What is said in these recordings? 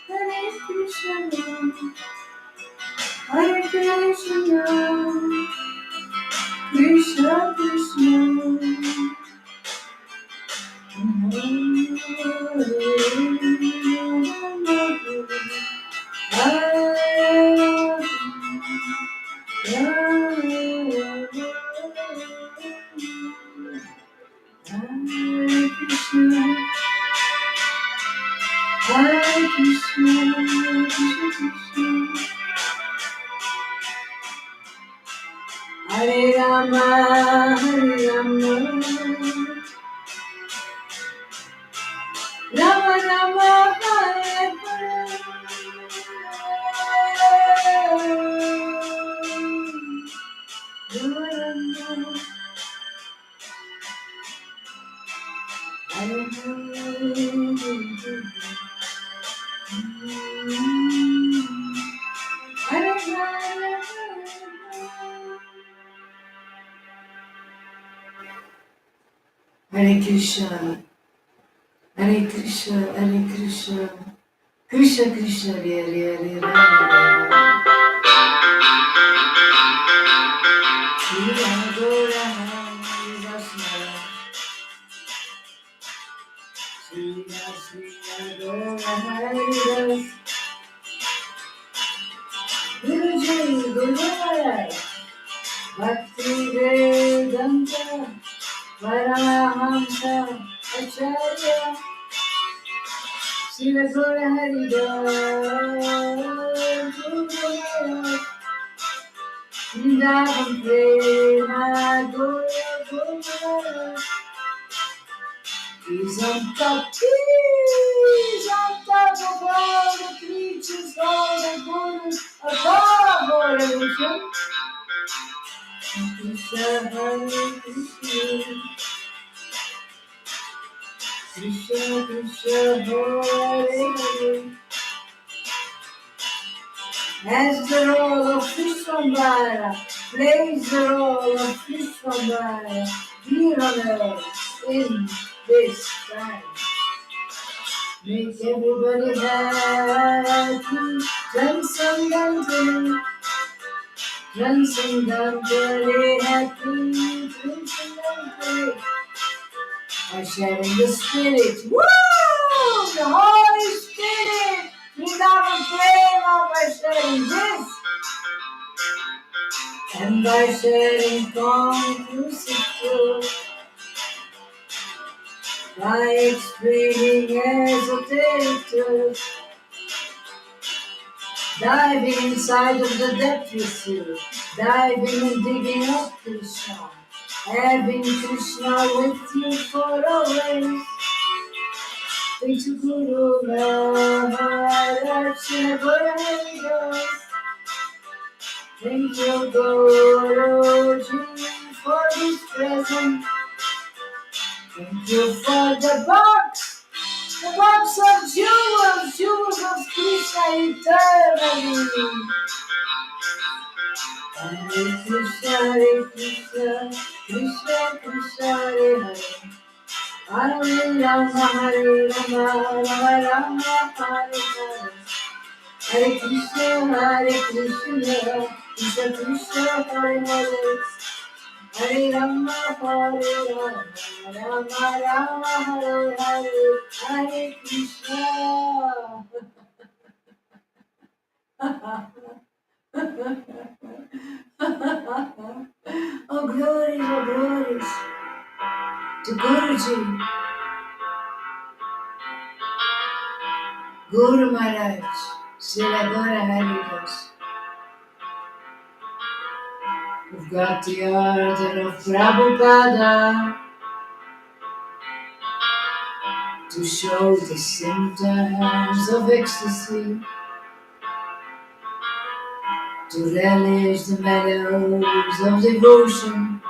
Hare Krishna, Hare Krishna, Krishna Krishna, Hare Krishna, Krishna Krishna, Hare Rama, Hare Rama, Rama Rama, Hare Hare, Rama Rama, Hare Hare, Hare Hare. Hare Krishna, Hare Krishna, Hare Krishna, Krishna Krishna, Hare Hare, Hare Rama, Shri Ram Gora Hare Krishna, Shri Ram Gora Hare Krishna, Guruji Guru Maharaj, Bhakti Vedanta, Paramahamsa Acharya, Shri Gora Hare Krishna, Vrindavan Prema Gora Gora, he's on top of all the creatures, all the gurus, above all religion. Krishna, Hare Krishna, Krishna Krishna, Hare Hare. As the role of Vishwambara plays the role of Vishwambara here on earth in this time. Make everybody happy, transcendentally, transcendentally happy, transcendentally. By sharing the Spirit, woo! The Holy Spirit, without a flame, by sharing this, and by sharing conclusive truth, by explaining esoteric truth, diving inside of the depth you see, diving and digging up Krishna, having Krishna with you for always. Thank you, Guru Maharaj, Guru Haridas. Thank you, Guruji, for this present. Thank you for the box of jewels of Krishna eternally. Hare Krishna, Krishna Krishna, Hare Hare. Hare Rama, Hare Rama, Rama Rama, Hare Hare. Hare Krishna, Krishna Krishna, Hare Hare. Hare Rama, Hare Rama, Rama Rama, Hare Hare. Hare Krishna. Oh glories to Guruji, Guru Maharaj, Srila Gora Haridas. We've got the order of Prabhupada to show the symptoms of ecstasy, to relish the mellows of devotion,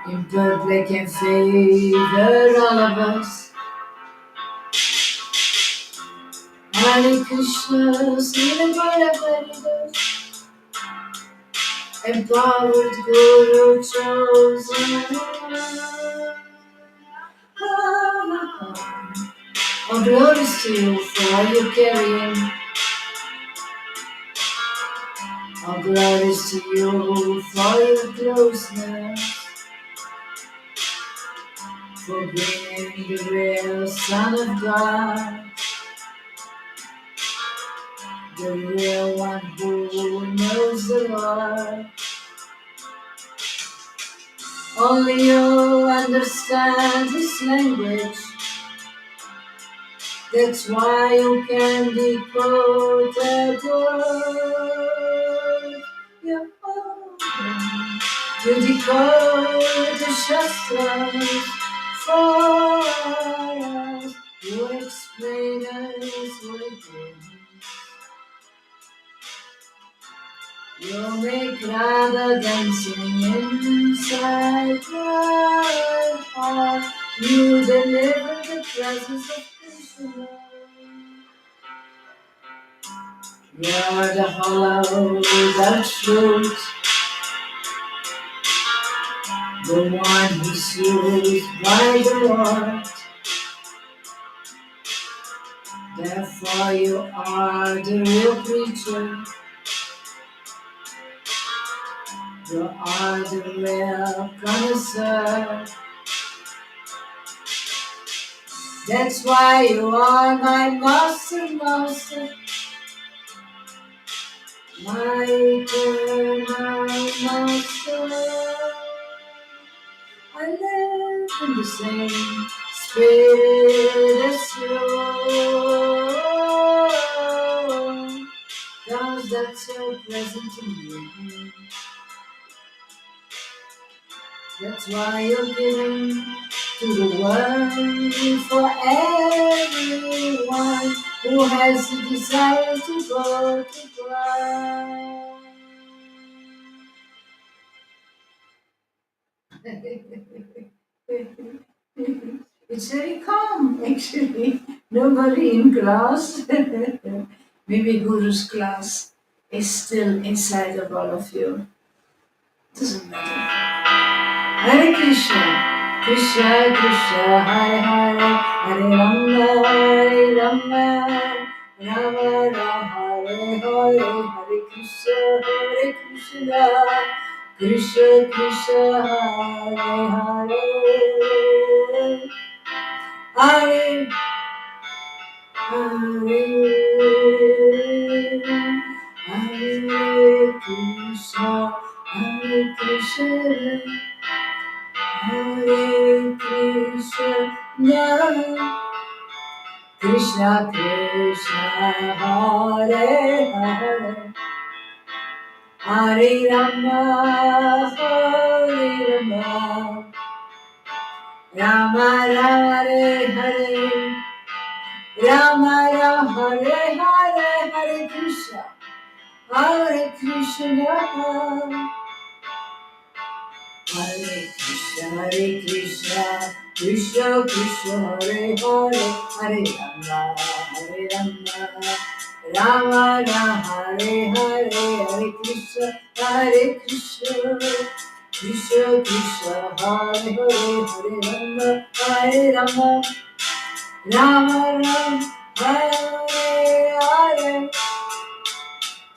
in public and favor all of us. Hare Krishna, Srila Gora Haridas, empowered Guru chosen. All glories to you for all you're carrying. All glories to you for your closeness, for being the real Son of God, the real one who knows the Lord. Only you understand his language. That's why you can decode that word. Yeah. You decode the Shastras for us. You explain us within. You make Radha dancing inside my heart. You deliver the presence of Krishna. You're the hollow that floats, the one who's used by the Lord. Therefore you are the real preacher. You are the real connoisseur. That's why you are my master, my eternal master. I live in the same spirit as you. Cause that's so present to me. That's why you're giving to the world for everyone who has the desire to go to God. It's very calm, actually. Nobody in class, maybe Guru's class, is still inside of all of you. Doesn't matter. Hare Krishna, Krishna Krishna, Hare Hare, Hare Rama, Hare Rama, Rama Rama, Hare Hare, Hare Krishna, Hare Krishna, Krishna Krishna, Hare Hare, Hare Hare, Hare Krishna, Hare Krishna. Hare Krishna, Krishna Krishna, Hare Hare, Hare Rama, Hare Rama, Rama Rama, Hare Hare, Rama Rama, Hare Hare, Hare Krishna, Hare Krishna. Hare Krishna, Krishna Krishna, Hare Hare, Hare Rama, Rama Rama, Hare Hare, Hare Krishna, Krishna Krishna, Hare Hare, Hare Rama, Rama Rama, Hare Hare,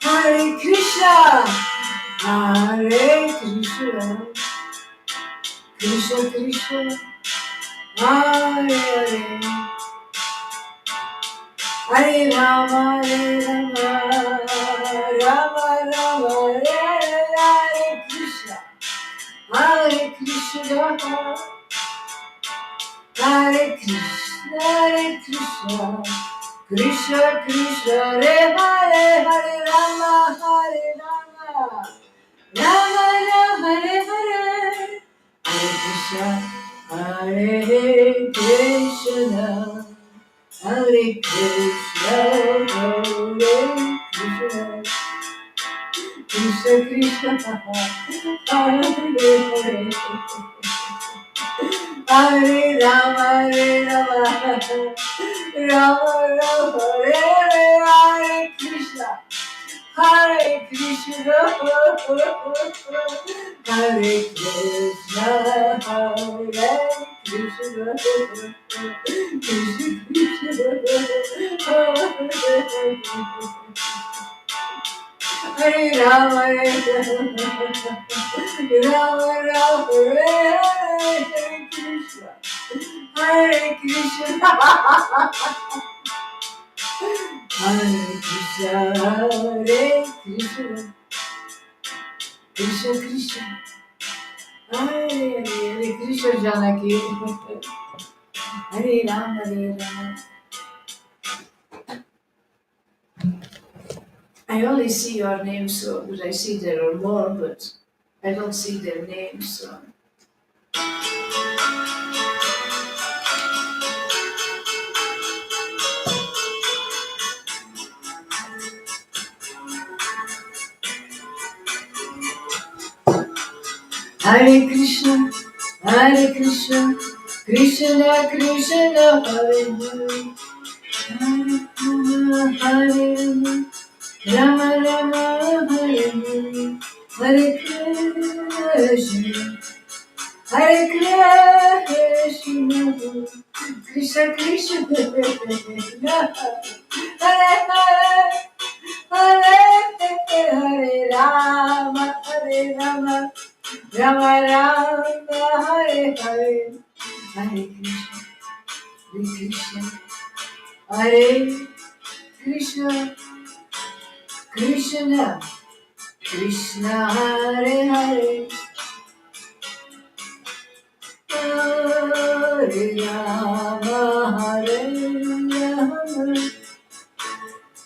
Hare Krishna, Hare Krishna. Krishna Krishna, Hare Hare, Hare Rama, Rama Rama, Hare Hare Krishna, Hare Krishna, Hare Krishna, Krishna Krishna, Hare Hare, Hare Rama, Rama Rama, Hare Hare, Hare Krishna, Hare Krishna, Hare Krishna, Hare Krishna, Krishna Krishna, Hare Hare, Hare Rama, Rama Rama, Hare Krishna. Hare Krishna, Hare Krishna, Hare Krishna, Krishna, Hare Ram, Hare Ram, Ram, Hare Hare Krishna, Hare Krishna, Hare Krishna, Hare Krishna, Krishna Krishna, Hare Hare Krishna Janaki, Hare Ram, Hare Ram. I only see your names, so but I see there are more, but I don't see their names. So. Hare Krishna, Hare Krishna, Krishna Krishna, Hare Hare, Hare Rama, Hare Rama, Rama Rama, Hare Hare, Hare Krishna, Hare Krishna, Krishna Krishna, Hare Hare, Hare Hare Rama, Hare Rama, Rama Rama, Hare Hare, Hare Krishna, Hare Krishna, Krishna, Krishna, Hare Hare, Hare Rama, Hare Rama,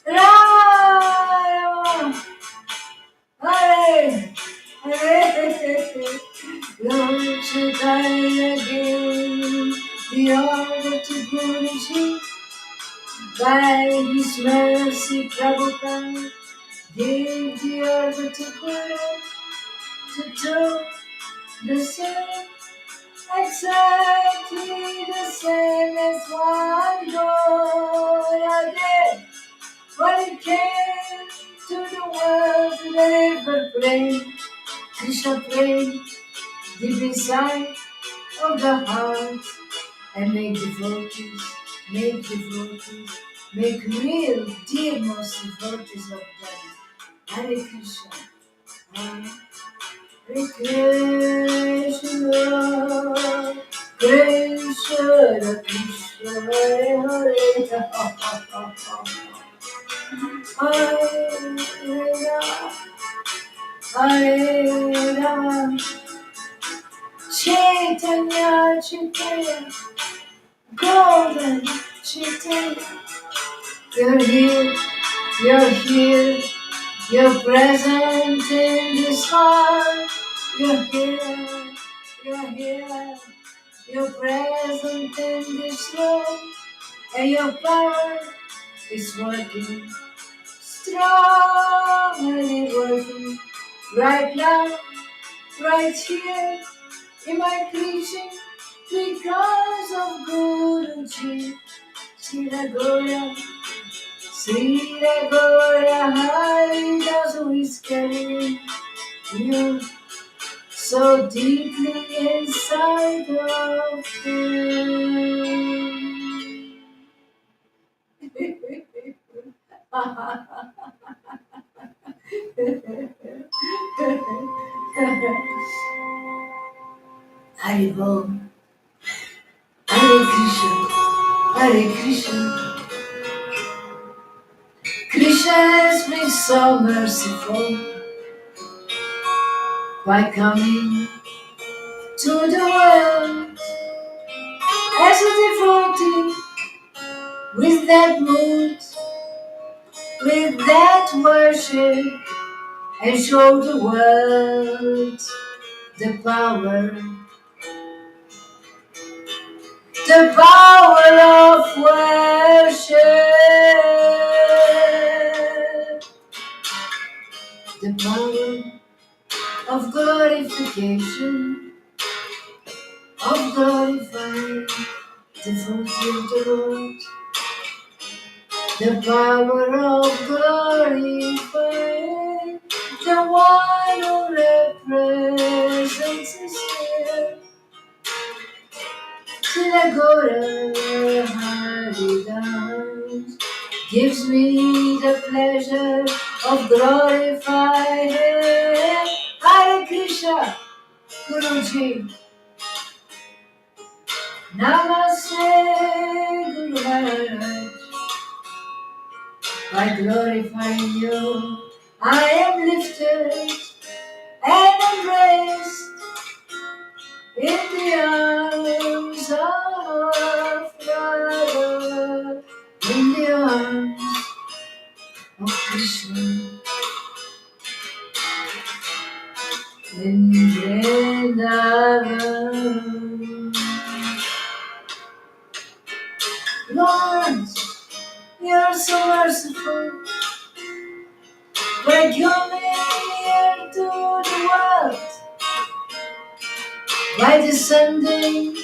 Rama, Hare Hare. Lord, should I give the order to Guruji? By His mercy, Prabhupada gave the order to Guru to do the same, exactly the same as one God did when He came to the world to deliver plain. Krishna played deep inside of the heart and make devotees, make real, dear most devotees of them. Hare Krishna, Hare Krishna, Krishna Krishna, Hare Hare, Hare Rama, Hare Rama, Chaitanya, Chaitanya, Golden Chaitanya. You're here, you're here, you're present in this heart. You're here, you're here, you're present in this room, and your power is working, strongly working, right now, right here, in my preaching, because of Guruji, Shira Gora Hari Das who is carrying you so deeply inside of him. Haribol, Hare Krishna, Hare Krishna. Krishna has been so merciful by coming to the world as a devotee with that mood, with that worship, and show the world the power of worship, the power of glorification, of glorifying the devotee of the Lord, the power of glorifying the one who represents His spirit. Krishna Gora Hari Das gives me the pleasure of glorifying Him. Hare Krishna Guruji, Namaste Guru Maharaj. By glorifying you, I am lifted and embraced in the arms of Radha, in the arms of Krishna, in Vrindavan. Lord, you are so merciful by coming here to the world, by descending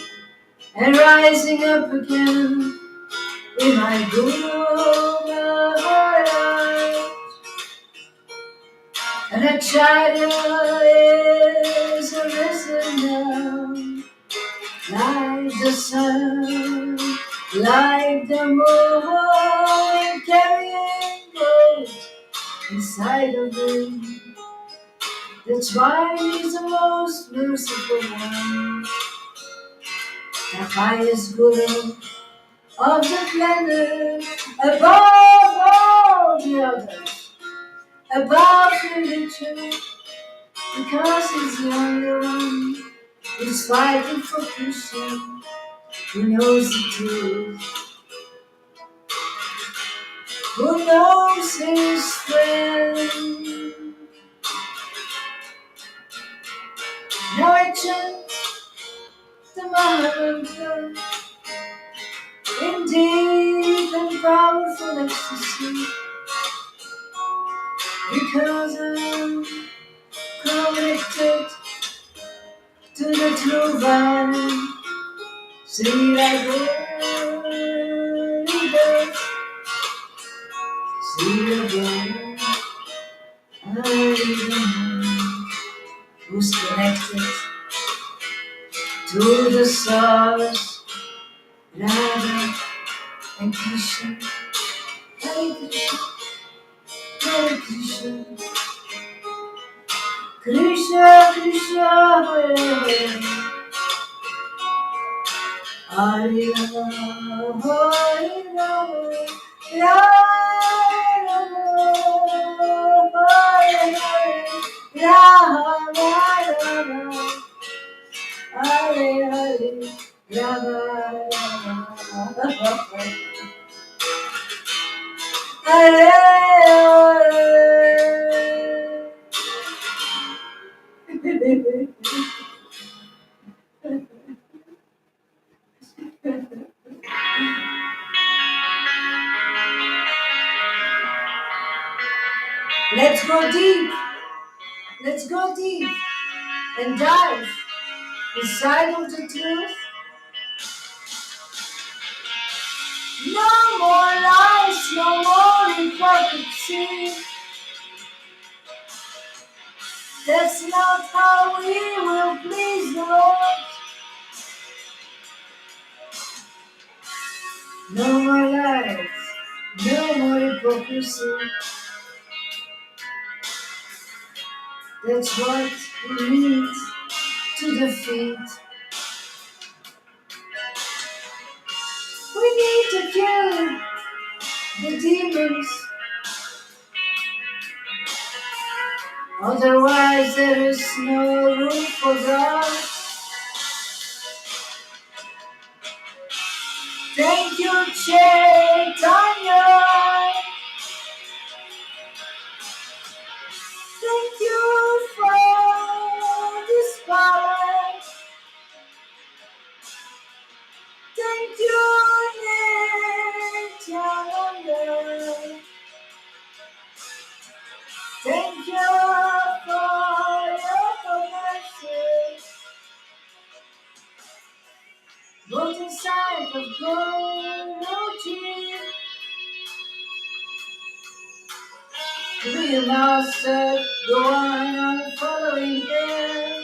and rising up again in my Guru Maharaj. And Acharya is arisen now, like the sun, like the moon, carrying gold inside of him. That's why he's the most merciful one, the highest Guru of the planet, above all the others, above religion, because he's the only one who's fighting for Krishna, who knows the truth, who knows his friend. Now I chant the Mahamantra in deep and powerful ecstasy, because I'm connected to the true vine. Sri Radha, Sri Radha, who's connected to the stars, Radha and Krishna, Hare Krishna, Hare Krishna, Krishna Krishna, Hare Hare, Hare Rama, Hare Rama, Rama Hare Hare, Rama Rama, Hare Hare, Rama Rama, Hare Hare. Let's go deep. Let's go deep and dive inside of the truth. No more lies, no more hypocrisy. That's not how we will please the Lord. No more lies, no more hypocrisy. That's what we need to defeat. We need to kill the demons. Otherwise there is no room for God. Thank you, Chaitanya. Thank you for this power. Thank you, Nityananda. Thank you for your mercy. Both inside of Guruji. To be a master, go on following him.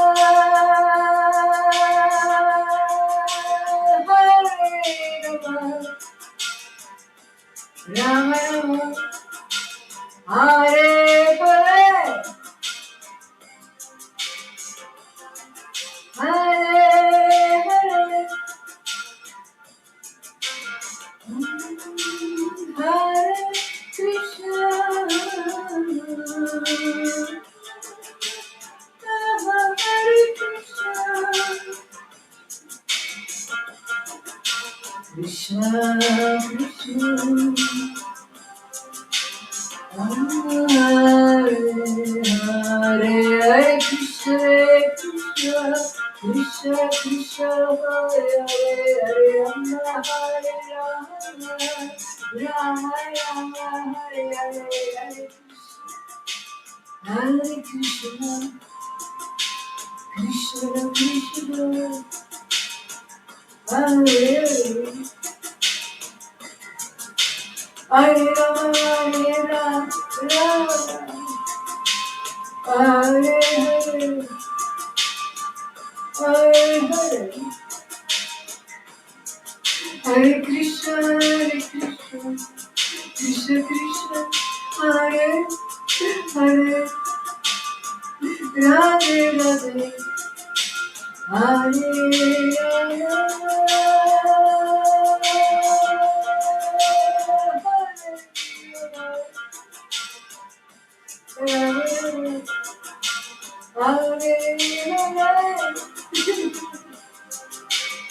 Hare Hare, Hare Hare, Hare Krishna, Hare Krishna, Krishna Krishna, Hare Hare, Hare Krishna, Krishna Krishna, Hare Hare, Hare Rama, Hare Rama, Rama Rama, Hare Hare, Hare Krishna, Krishna Krishna, Hare Hare Rama, Hare Rama, Rama Hare Hare, Hare Hare, Hare Krishna, Krishna Krishna, Hare Hare, Radhe Radhe, Hare Hare, Hare Hare, Hare Krishna, Hare Krishna,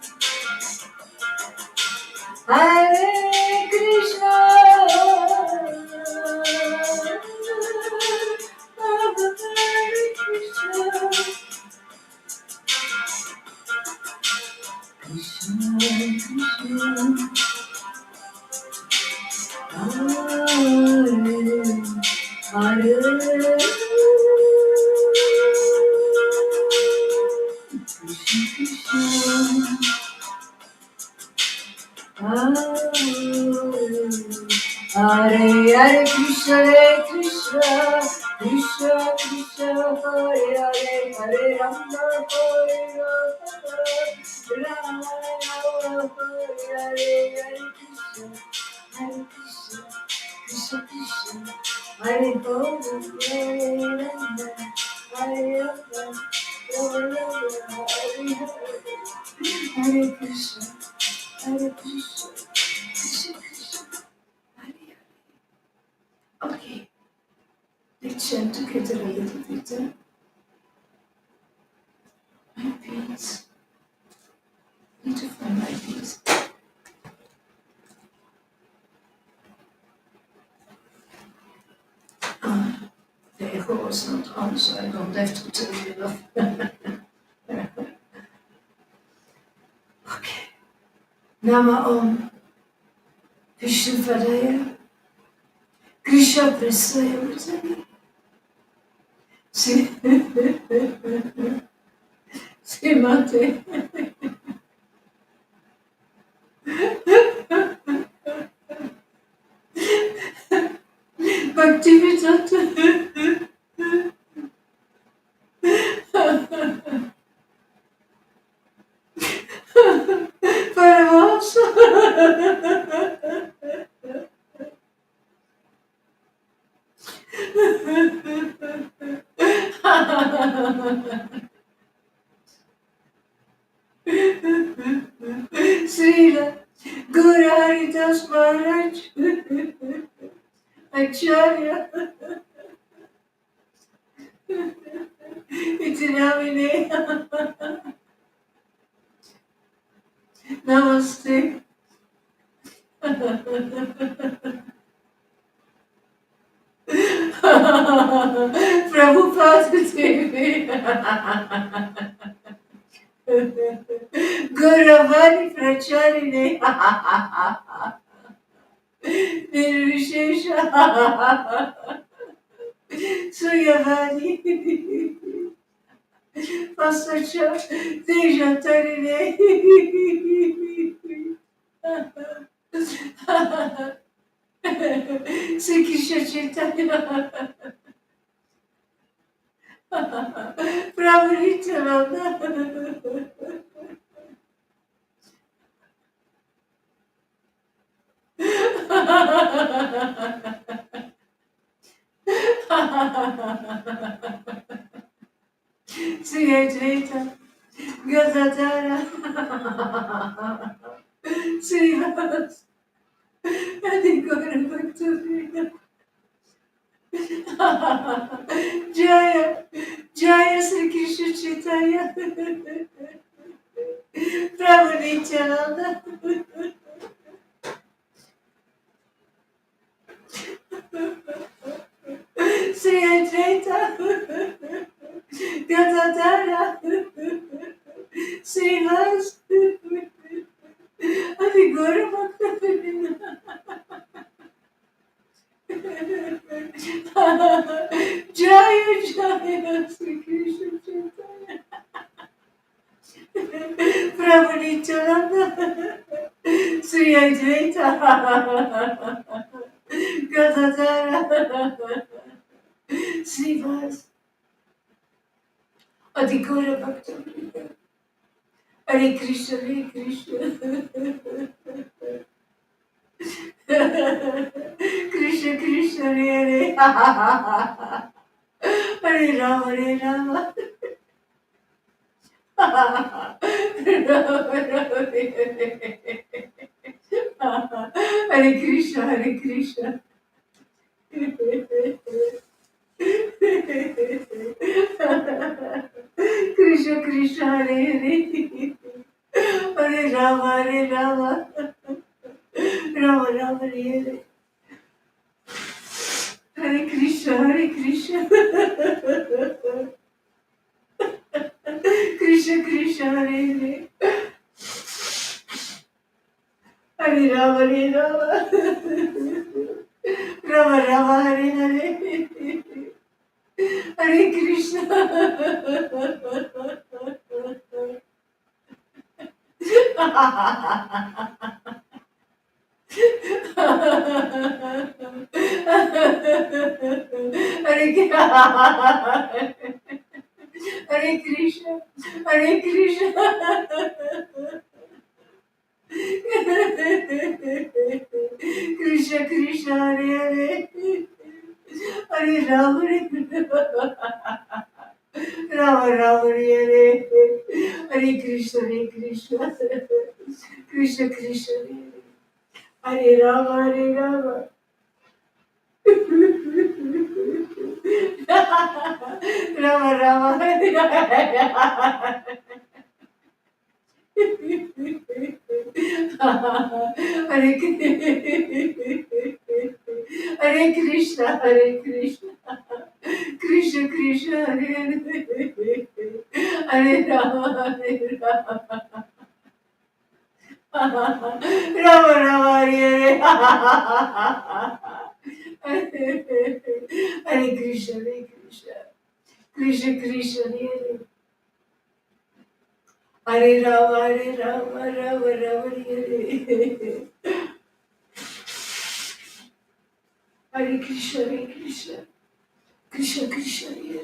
Krishna Krishna, Hare Hare, Krishna Krishna, Hare Hare Krishna, Krishna Krishna, Hare Hare, Hare Rama, Hare Rama, Rama Rama, Hare Hare, Hare Krishna, Krishna Krishna, Hare Hare, Hare Rama, Hare Rama, Hare Krishna, Hare Krishna, Krishna Krishna, Hare Hare. Okay, let's chant together a little bit. My peace, need to find my peace. The echo was not on, so I don't have to tell you enough. Okay. Nama Om Vishnu Padaya Krishna Prasaya Murtani. Mate. Bhaktivedanta. Paramahamsa. Srila Guru Haridas Maharaj Acharya Itinamine. Namaste. Prabhupada TV. Gauravani Pracharine. Nirvishesha. Suyavani. Pasacha. Tejatarine. Sri Krishna Chaitanya. Prabhu Nityananda. Sri Advaita, Gadadara, Srivas, Adhikara Bhaktavina, Jaya, Jaya Sri Krishna Chaitanya, Prabhu Nityananda, Sri Advaita, Gadadara, Srivas, Adhikara Bhaktavina, Jaya Jaya Sri Krishna Chaitanya, Prabhu Nityananda, Sri Advaita, Gadadara, Srivas, Adhikara Bhaktavina, Hare Krishna, Hare Krishna, Krishna Krishna, Hare Hare, Hare Rama, Hare Rama, Rama Rama, Hare Krishna, Hare Krishna. Krishna Krishna, Hare Hare, Hare Rama, Hare Rama, Rama Rama, Hare Hare, Hare Krishna, Hare Krishna, Krishna Krishna, Hare Hare, Hare Rama, Hare Rama, Rama Rama, Hare Hare, Hare Krishna. Hare Krishna, Hare Krishna, Krishna Krishna, Hare Hare, Hare Rama, Hare Rama Rama, Hare Hare, Hare Krishna, Hare Krishna, Krishna Krishna, Hare Rama, Hare Rama, Rama Rama, Hare Hare. Hare Hare Krishna, Hare Krishna, Krishna Krishna, Hare Hare, Hare Rama, Hare Rama, Rama Rama, Hare Hare, Hare Krishna, Hare Krishna, Krishna Krishna, Hare Hare. Hare Rama, Hare Rama, Rama Rama, Hare Hare Krishna, Hare Krishna, Krishna Krishna, Hare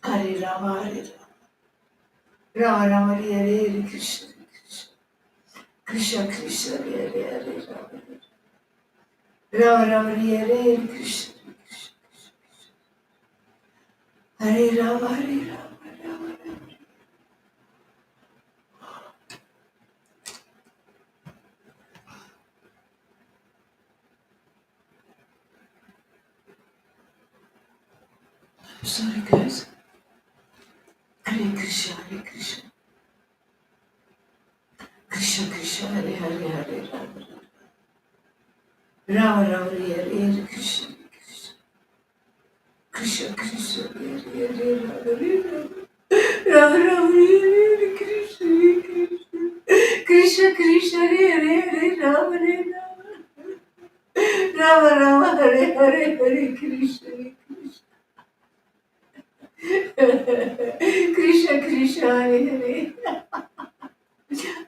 Hare Rama, Hare Rama, Rama Rama, Hare Hare Krishna, Krishna Krishna, Hare Hare Rama Rama, Hare Krishna, Hare Rama, Hare Rama, Rama Rama. Sorry guys. Hare Krishna, Hare Krishna, Krishna Krishna, Hare Hare, Hare Rama, Rama Rama, Hare Hare Krishna, Krishna Krishna, Hare Hare, Rama Rama, Hare Hare Krishna, Krishna Krishna, Hare Hare, Rama Rama, Rama Hare Hare, Hare Krishna, Krishna Krishna, Hare Hare,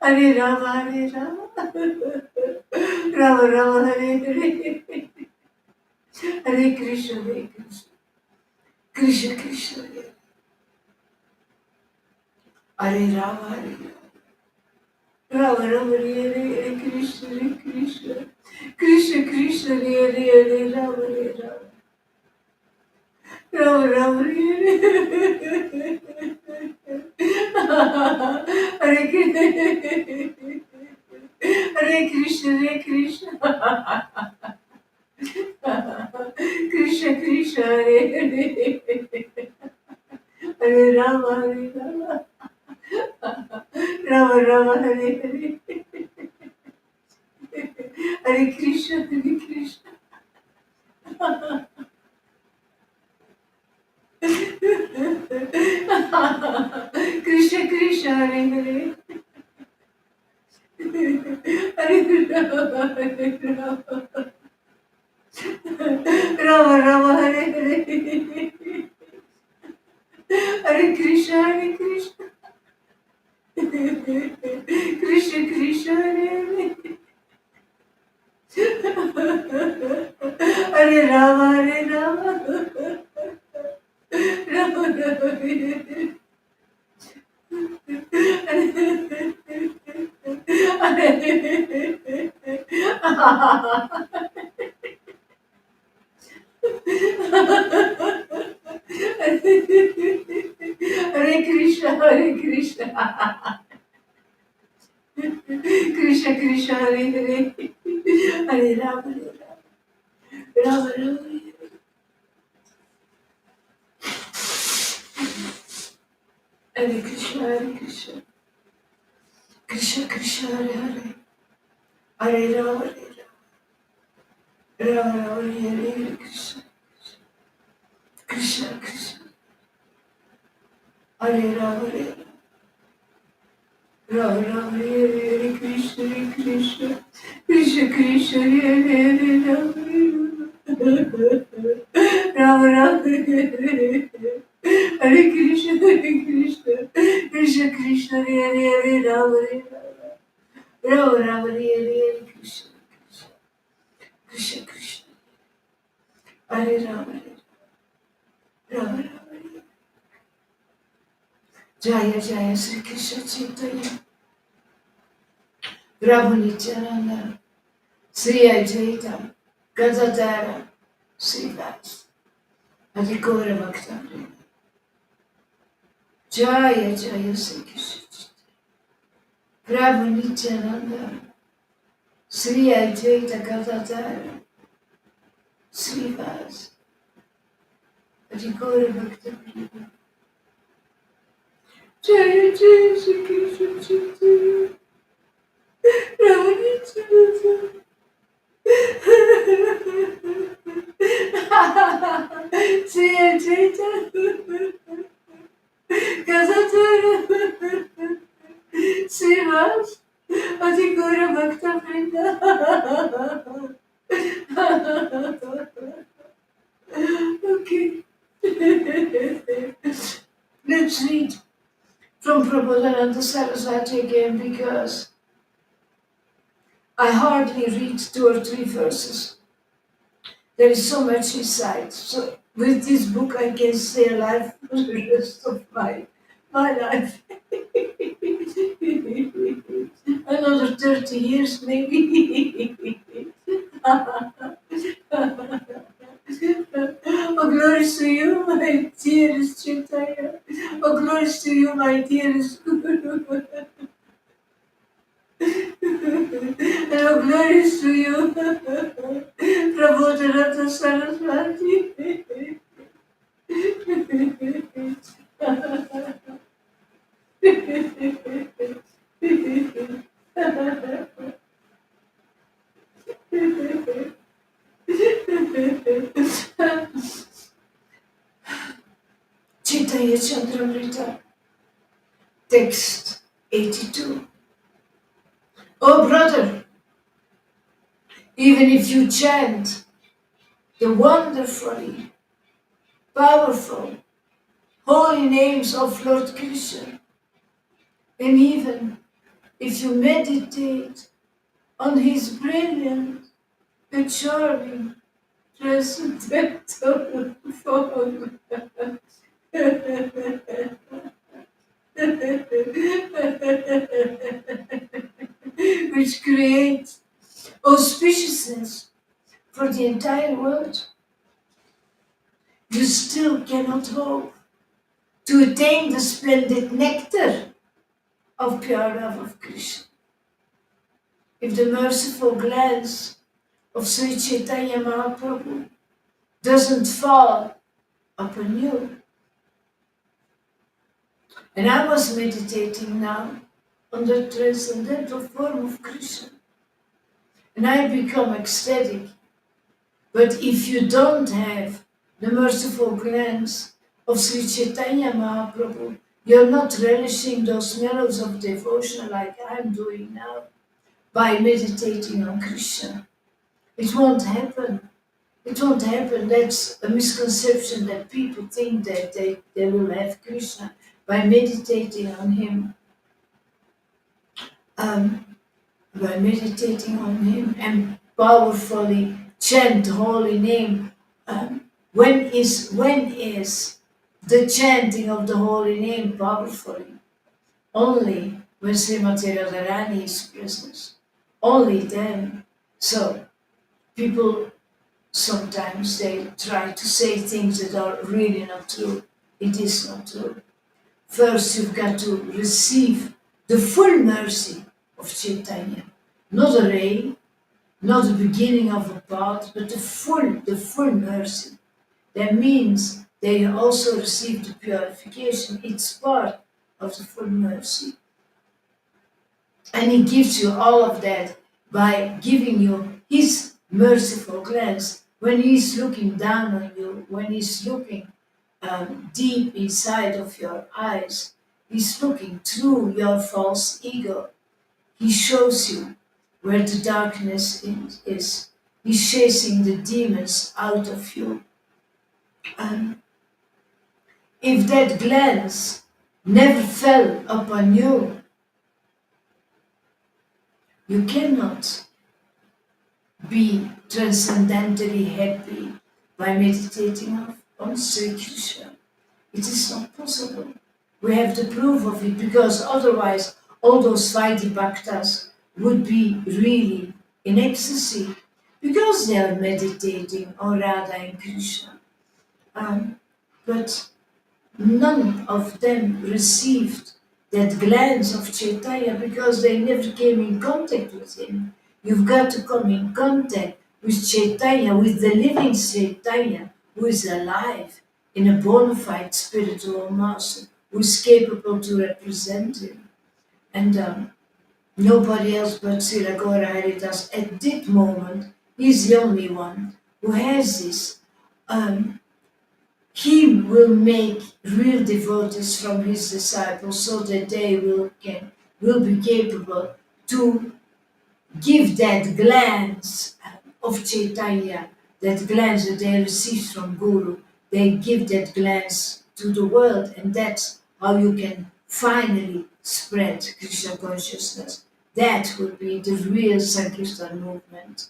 Hare Rama, Hare Rama, Rama Rama, Hare Hare, Hare Krishna, Hare Krishna, Krishna Krishna, Hare Rama, Hare Rama, Rama, Hare Hare, Krishna, Krishna, Krishna Krishna, Hare Hare, Rama, Hare Rama, Rama Rama Hare Hare Krishna Hare Krishna Krishna Krishna Hare Hare Hare Rama Rama Rama Hare Hare Hare Krishna Hare Krishna Krishna Krishna Hare Hare Hare Rama Rama Hare Hare Hare Krishna Hare Krishna Krishna Krishna Hare Hare Hare Rama Rama Rama Hare Hare Krishna Hare Krishna Krishna Krishna Hare Hare Hare Rama Rama Rama Hare Krishna Hare Krishna Krishna Krishna Hare Hare Hare Rama Rama Rama Hare Hare Krishna Krishna Krishna Hare Rama Rama Rama Hare Hare Krishna Krishna Krishna Krishna Hare Hare Rama Rama Hare Hare Krishna Krishna Krishna Krishna Hare Hare Rama Rama Hare Krishna Krishna Krishna Hare Rama Rama Rama Jaya Jaya Sri Krishna Chaitanya Prabhu Nityananda Sri Advaita Gadadara Srivas Adhikora Bhakta Jaya Jaya Sri Krishna Chaitanya Prabhu Nityananda Sri Advaita Gadadara Srivas Adhikora Bhakta Jaya Jaya Sri Krishna Chaitanya Prabhu Nityananda Sri Advaita Gadadara Srivas Adhikora Bhakta Vrinda. Okay. Let's read from Prabodhananda Saraswati again because I hardly read 2 or 3 verses. There is so much inside. So with this book I can stay alive for the rest of my life. Another 30 years maybe. Oh, glories to you, my dearest Chaitanya. Oh, glories to you, my dearest Guru. And oh, glories to you, Prabodhananda Saraswati. Chaitanya Chandramrita, text 82. Oh brother, even if you chant the wonderfully powerful holy names of Lord Krishna, and even if you meditate on his brilliant and charming transcendental form, which creates auspiciousness for the entire world, you still splendid nectar of pure love of Krishna. If the merciful glance of Sri Chaitanya Mahaprabhu doesn't fall upon you, and I was meditating now on the transcendental form of Krishna, and I become ecstatic. But if you don't have the merciful glance of Sri Chaitanya Mahaprabhu, you're not relishing those mellows of devotion like I'm doing now by meditating on Krishna. It won't happen. It won't happen. That's a misconception that people think that they will have Krishna by meditating on him. Um, by meditating on him and powerfully chant the holy name. When is the chanting of the holy name powerfully? Only when Srimati Radharani is present. Only then. So people sometimes they try to say things that are really not true. It is not true. First, you've got to receive the full mercy of Chaitanya, not a ray, not the beginning of a path, but the full mercy. That means that you also receive the purification. It's part of the full mercy. And he gives you all of that by giving you his merciful glance when he's looking down on you, when he's looking deep inside of your eyes. He's looking through your false ego. He shows you where the darkness is. He's chasing the demons out of you. And if that glance never fell upon you, you cannot be transcendently happy by meditating on Sri Krishna. It is not possible. We have the proof of it because otherwise all those Vaidhi Bhaktas would be really in ecstasy because they are meditating on Radha and Krishna. But none of them received that glance of Chaitanya because they never came in contact with him. You've got to come in contact with Chaitanya, with the living Chaitanya who is alive in a bona fide spiritual master who is capable to represent him. And nobody else but Srila Gaura Haridas at that moment, he's the only one who has this. He will make real devotees from his disciples so that they will be capable to give that glance of Chaitanya, that glance that they received from Guru. They give that glance to the world, and that's how you can finally spread Krishna consciousness. That would be the real Sankirtan movement.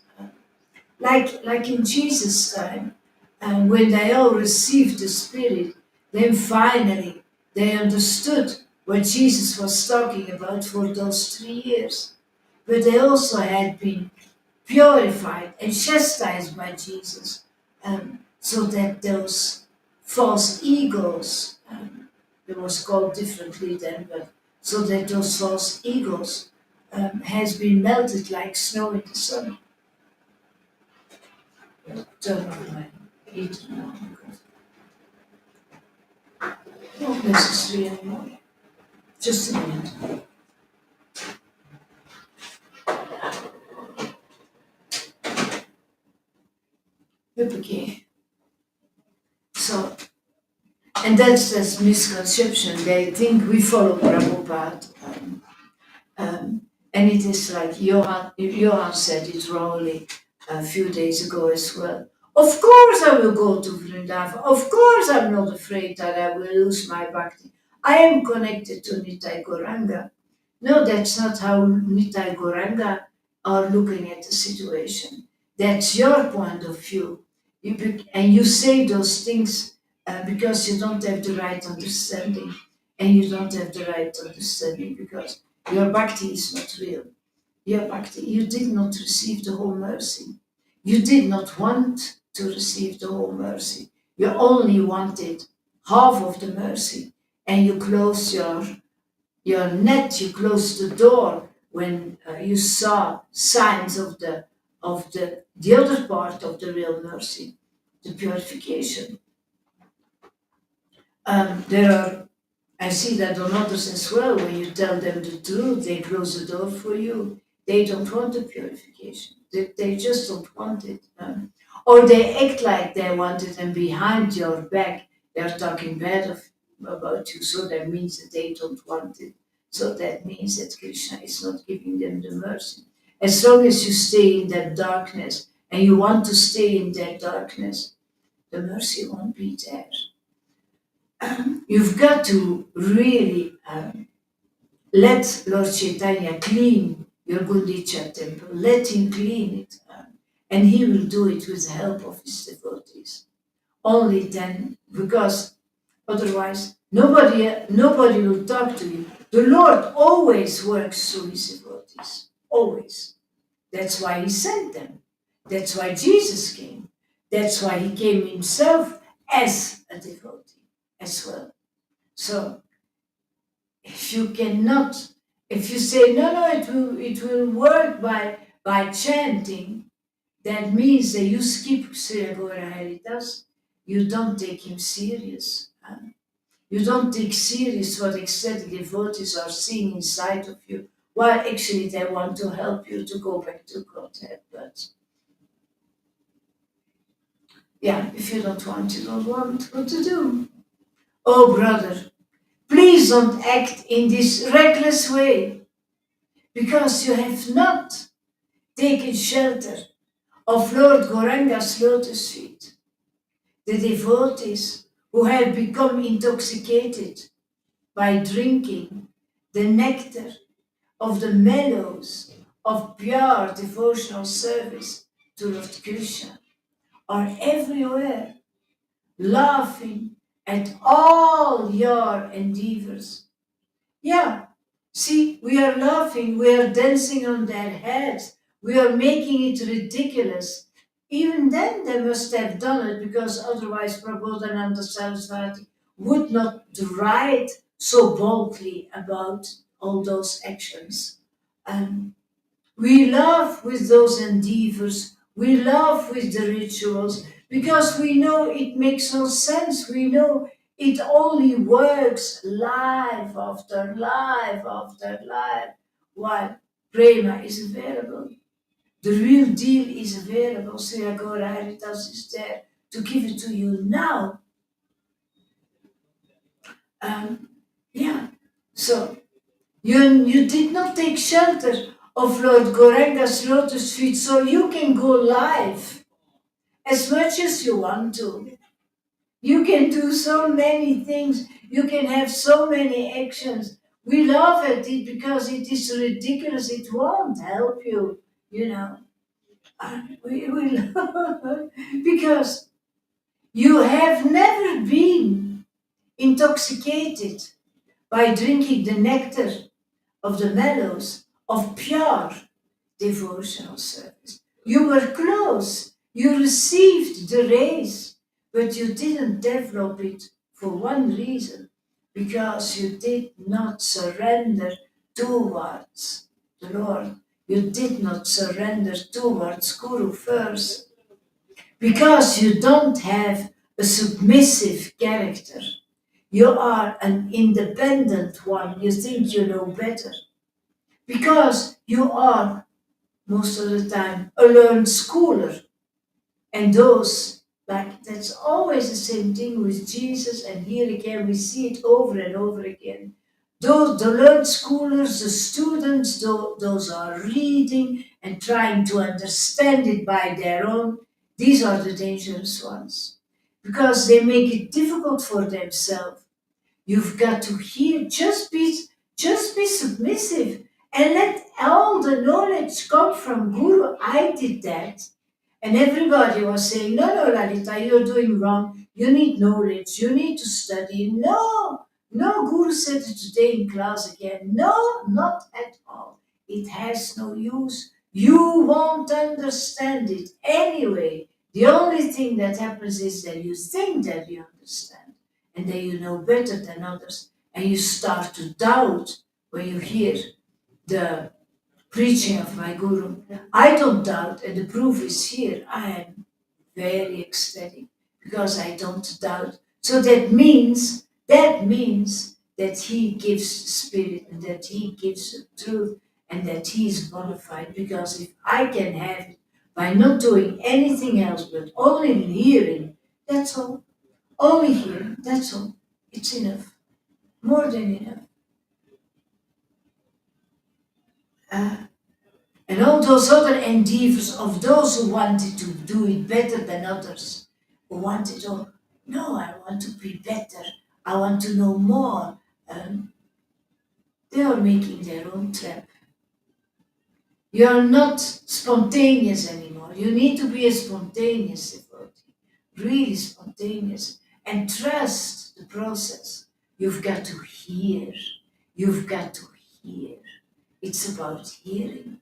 Like in Jesus' time, and when they all received the Spirit, then finally they understood what Jesus was talking about for those 3 years. But they also had been purified and chastised by Jesus, so that those false egos, it was called differently then, but so that those false egos has been melted like snow in the sun. Turn on my heat now because not necessary anymore. Just a minute. Okay. So, and that's this misconception. They think we follow Prabhupada. And it is like Johan said it wrongly a few days ago as well. Of course I will go to Vrindavan. Of course I'm not afraid that I will lose my bhakti. I am connected to Nitai Gauranga. No, that's not how Nitai Gauranga are looking at the situation. That's your point of view. And you say those things because you don't have the right understanding. And you don't have the right understanding because your bhakti is not real. Your bhakti, you did not receive the whole mercy. You did not want to receive the whole mercy. You only wanted half of the mercy. and you close your net, you close the door when you saw signs of the other part of the real mercy, the purification. There are I see that on others as well. When you tell them the truth, they close the door for you. They don't want the purification. They just don't want it. Or they act like they want it, and behind your back, they're talking bad about you. So that means that they don't want it. So that means that Krishna is not giving them the mercy. As long as you stay in that darkness and you want to stay in that darkness, the mercy won't be there. You've got to really let Lord Chaitanya clean your Gundicha temple. Let him clean it. And he will do it with the help of his devotees. Only then, because otherwise nobody will talk to you. The Lord always works through his devotees. Always. That's why he sent them. That's why Jesus came. That's why he came himself as a devotee as well. So if you cannot, if you say no, it will work by chanting, that means that you skip Sri Agora Haridas. You don't take him serious. You don't take serious what ecstatic devotees are seeing inside of you. While actually they want to help you to go back to Godhead. But yeah, if you don't want, you don't want what to do. Oh brother, please don't act in this reckless way, because you have not taken shelter of Lord Gauranga's lotus feet. The devotees who have become intoxicated by drinking the nectar of the mellows of pure devotional service to Lord Krishna are everywhere laughing at all your endeavors. Yeah, see, we are laughing, we are dancing on their heads, we are making it ridiculous. Even then, they must have done it, because otherwise, Prabodhananda Saraswati would not write so boldly about all those actions. Um, we love with those endeavors, we love with the rituals, because we know it makes no sense. We know it only works life after life after life, while prema is available. The real deal is available. Sri Agora Haritas is there to give it to you now. Um, yeah, so you did not take shelter of Lord Gauranga's lotus feet, so you can go live as much as you want to. You can do so many things. You can have so many actions. We laugh at it because it is ridiculous. It won't help you, you know. We because you have never been intoxicated by drinking the nectar of the mellows of pure devotional service. You were close, you received the race, but you didn't develop it for one reason, because you did not surrender towards the Lord. You did not surrender towards Guru first, because you don't have a submissive character. You are an independent one. You think you know better, because you are most of the time a learned schooler. And those, like, that's always the same thing with Jesus, and here again we see it over and over again. Those, the learned scholars, the students, those are reading and trying to understand it by their own, these are the dangerous ones, because they make it difficult for themselves. You've got to hear, just be submissive and let all the knowledge come from Guru. I did that. And everybody was saying, no, Lalita, you're doing wrong. You need knowledge. You need to study. No, no, Guru said it today in class again. No, not at all. It has no use. You won't understand it anyway. The only thing that happens is that you think that you understand and that you know better than others. and you start to doubt when you hear the preaching of my guru. I don't doubt, and the proof is here. I am very ecstatic because I don't doubt. So that means that he gives spirit and that he gives the truth and that he is bona fide. Because if I can have it by not doing anything else but only hearing, that's all. Only hearing, that's all. It's enough. More than enough. Uh, And all those other endeavors of those who wanted to do it better than others, who wanted, oh, no, I want to be better, I want to know more, they are making their own trap. You are not spontaneous anymore. You need to be a spontaneous devotee, really spontaneous, and trust the process. You've got to hear. You've got to hear. It's about hearing.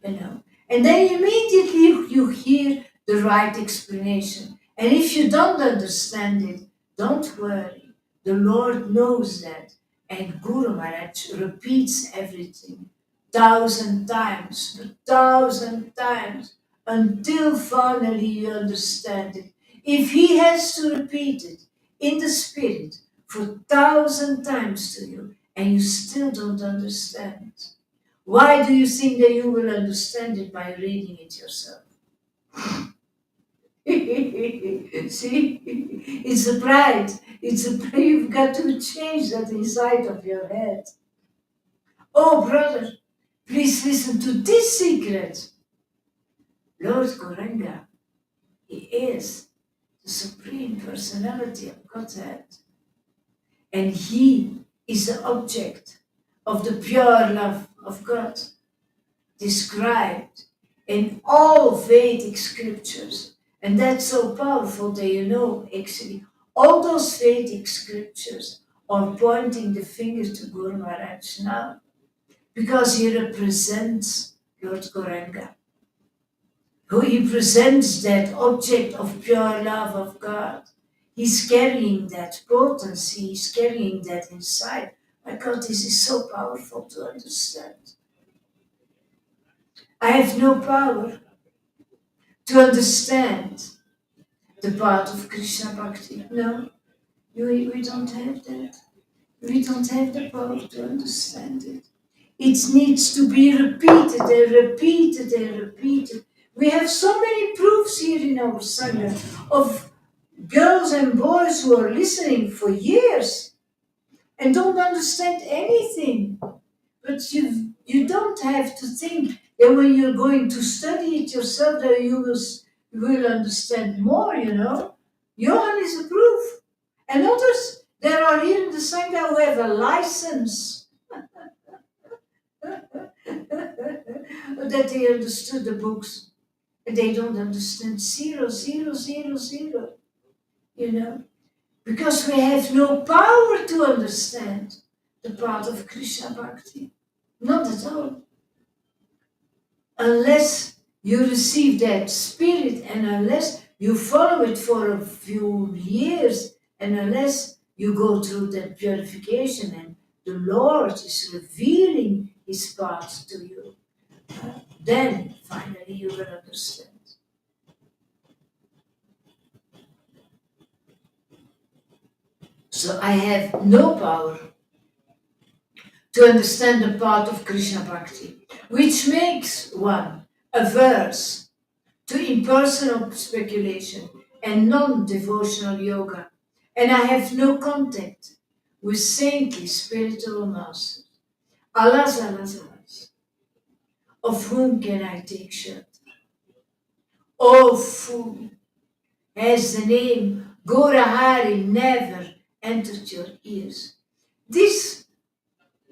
And then immediately you hear the right explanation. And if you don't understand it, don't worry. The Lord knows that. And Guru Maharaj repeats everything 1,000 times, 1,000 times, until finally you understand it. If he has to repeat it in the spirit for 1,000 times to you, and you still don't understand, why do you think that you will understand it by reading it yourself? See, it's a pride. It's a pride. You've got to change that inside of your head. Oh, brother, please listen to this secret. Lord Goranga, he is the Supreme Personality of Godhead. And he is the object of the pure love of God, described in all Vedic scriptures. And that's so powerful that actually, all those Vedic scriptures are pointing the finger to Guru Maharaj now because he represents Lord Gauranga, who he presents that object of pure love of God. He's carrying that potency, he's carrying that inside. My God, this is so powerful to understand. I have no power to understand the part of Krishna Bhakti. No, we don't have that. We don't have the power to understand it. It needs to be repeated and repeated and repeated. We have so many proofs here in our Sangha of girls and boys who are listening for years and don't understand anything. But you don't have to think that when you're going to study it yourself that will understand more, Johan is a proof. And others, there are here in the Sangha who have a license that they understood the books. And they don't understand zero, zero, zero, zero, you know. Because we have no power to understand the part of Krishna Bhakti. Not at all. Unless you receive that spirit and unless you follow it for a few years and unless you go through that purification and the Lord is revealing his path to you, then finally you will understand. So I have no power to understand the part of Krishna Bhakti, which makes one averse to impersonal speculation and non-devotional yoga. And I have no contact with saintly spiritual masters. Alas, alas, alas. Of whom can I take shelter? O fool, has the name Gaurahari never entered your ears? This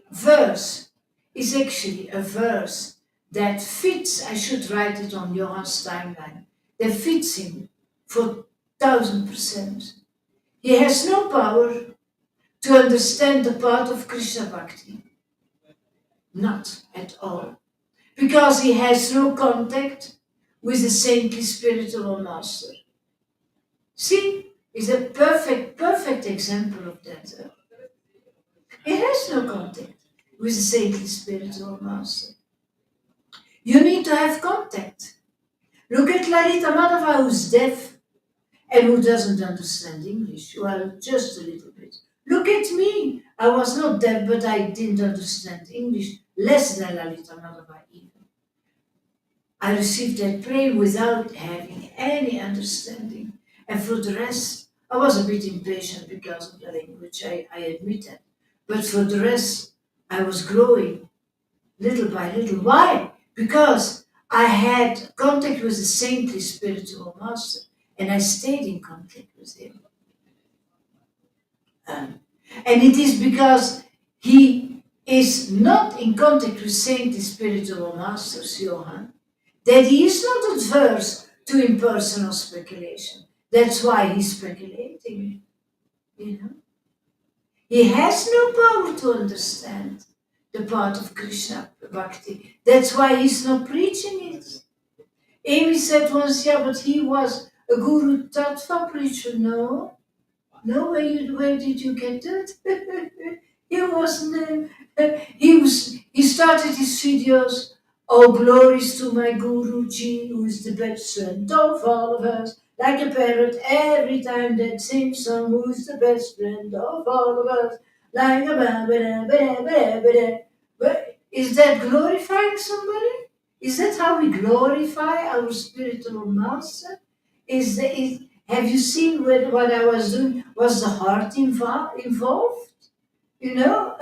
verse is actually a verse that fits, I should write it on Johan's timeline, that fits him for 1,000%. He has no power to understand the part of Krishna Bhakti. Not at all. Because he has no contact with the saintly spiritual master. See, is a perfect example of that. He has no contact with the saintly spiritual master. You need to have contact. Look at Larita Madhava, who's deaf and who doesn't understand English. Well, just a little bit. Look at me. I was not deaf, but I didn't understand English less than Lalita Madhava even. I received that prayer without having any understanding. And for the rest, I was a bit impatient because of the language, I admit that. But for the rest, I was growing little by little. Why? Because I had contact with the saintly spiritual master and I stayed in contact with him. Um, and it is because he is not in contact with saintly spiritual masters, Johann, that he is not adverse to impersonal speculation. That's why he's speculating, you know. He has no power to understand the part of Krishna Bhakti. That's why he's not preaching it. Amy said once, yeah, but he was a Guru Tattva preacher. No, no, where did you get that? He wasn't. He started his videos. Oh, glories to my Guruji, who is the best friend of all of us. Like a parrot, every time that sings song, who is the best friend of all of us. Like a but is that glorifying somebody? Is that how we glorify our spiritual master? Have you seen what I was doing? Was the heart involved? You know?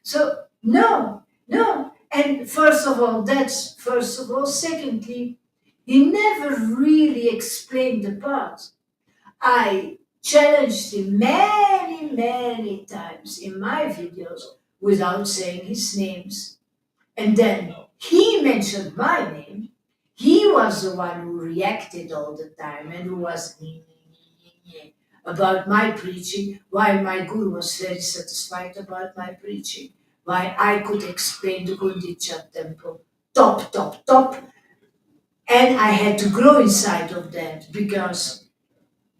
So, no, no. And first of all, that's first of all. Secondly, he never really explained the part. I challenged him many, many times in my videos without saying his names. And then he mentioned my name. He was the one who reacted all the time and who was about my preaching, while my guru was very satisfied about my preaching, while I could explain the Gundicha temple top, top, top. And I had to grow inside of that because